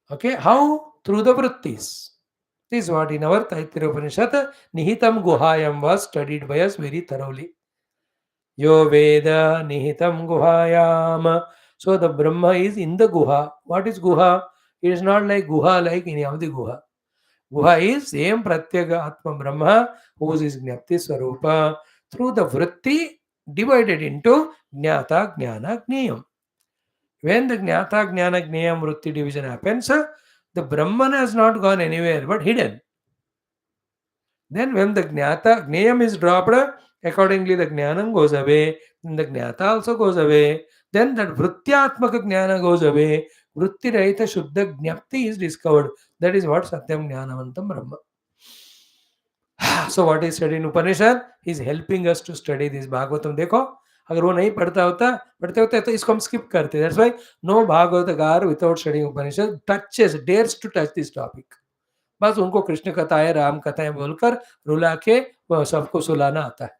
Okay, how? Through the vrittis. This is what in our Taittiriya Upanishad, Nihitam Guhayam was studied by us very thoroughly. Yo Veda Nihitam Guhayam. So the Brahma is in the Guha. What is Guha? It is not like Guha like any of the Guha. Guha is same Pratyega Atma Brahma, whose is Jnapti Swarupa, through the vritti divided into Jnata, Jnana, Gnayam. When the Jnata, Jnana, Gnayam vritti division happens, the Brahman has not gone anywhere but hidden. Then when the Jnata, Gnayam is dropped, accordingly the Jnanam goes away, then the Jnata also goes away, then that Vrittyatmaka Jnana goes away, Vritti Rahita Shuddha Jnapti is discovered. That is what Satyam Jnanavantam Brahma. So what is studied in Upanishad is helping us to study this Bhagavatam. देखो अगर वो नहीं पढ़ते होता तो इसको हम skip करते. That's why no Bhagavatakar without studying Upanishad dares to touch this topic. बस उनको कृष्ण कथाएं राम कथाएं बोलकर रुला के सबको सुलाना आता है.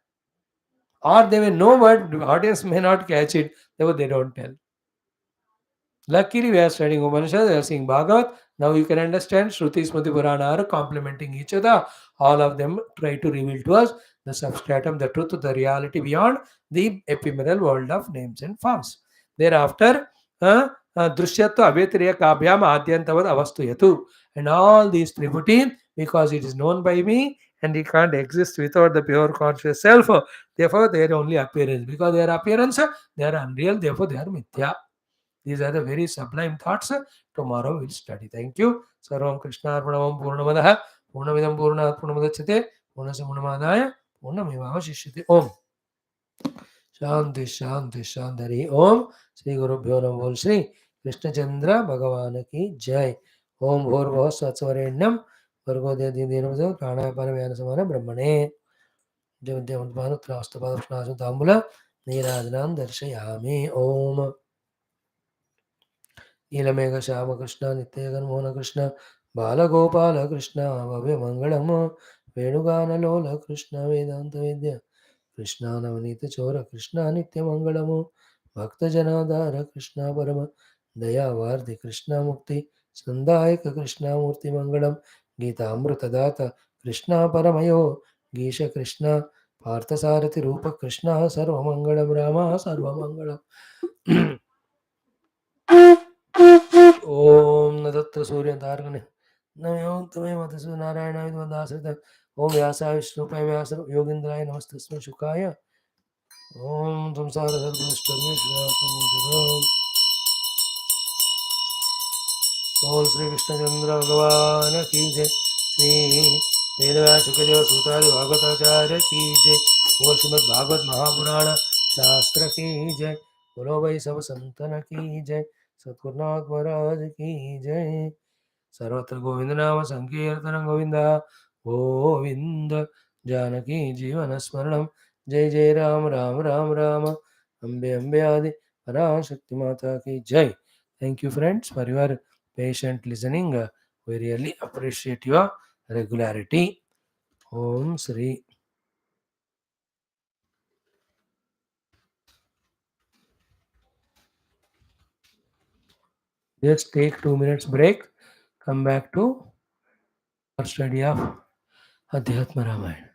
Or they may know but the audience may not catch it, therefore they don't tell. Luckily we are studying Upanishad, we are seeing Bhagavat. Now you can understand Shruti, Smriti, Purana are complementing each other. All of them try to reveal to us the substratum, the truth, the reality beyond the ephemeral world of names and forms. Thereafter, Drishyatva Avyatiriya Kabhyam Adyantavad Avastuyatu. And all these Triputi, because it is known by me and it can't exist without the pure conscious self, therefore they are only appearance. Because they are appearance, they are unreal, therefore they are mithya. These are the very sublime thoughts. Tomorrow we'll study. Thank you. Sarvam Krishna Arpanam Purnamadaha Purnamidam Purnat Purnamudachyate Purnasya Purnamadaya Purnameva Shishyate. Om Shanti Shanti Shanti Om Sri Guru Bhyo Namo Sri Krishna Chandra Bhagavan Ki Jai. Om Bhurvah Satsvarenyam Vargo Dedinam Pranaya Paramyana Samana Brahmane Devadevan Trastapada Prasna Tambula Niradhanam Darshayami. Om नीलमेघ Shyam Krishna नित्यगन Mohan Krishna Balgopal Krishna भव्य मंगलम वेणुगानलोल कृष्ण वेदांत वेद्य कृष्णा नवनीत चोर कृष्णा नित्य मंगलमु भक्त जनाधार कृष्णा परम दयावार्धि कृष्णा मुक्ति संदायक कृष्णा मूर्ति मंगलम गीतामृतदाता कृष्णा परमयो गीश कृष्णा पार्थसारथि रूप कृष्णा सर्वमंगलम राम सर्वमंगलम ओम न तत्र सूर्य तारकने नमो तमे मतसु नारायणाय मदाश्रित ओम व्यासाय विष्णुपाय व्यास योगींद्राय नमस्तस्मै शुकाय ओम संसार सर्वनष्टमे ओम श्री कृष्णचंद्र भगवान की जय श्री वेदव्यास शुकदेव सूतादि भागवताचार्य की जय बोल श्रीमद् भागवत महापुराण शास्त्र की जय बोलो भाई सब संतन की जय सतगुरुनाथ महाराज की जय सर्वत्र गोविंद नाम संकीर्तन गोविंद गोविंद जानकी जीवन स्मरण जय जय राम राम राम राम अम्बे अम्बे आदि पराशक्ति माता की जय. Thank you friends for your patient listening. We really appreciate your regularity. Om Shri. Just take 2 minutes break. Come back to our study of Adhyatma Ramayana.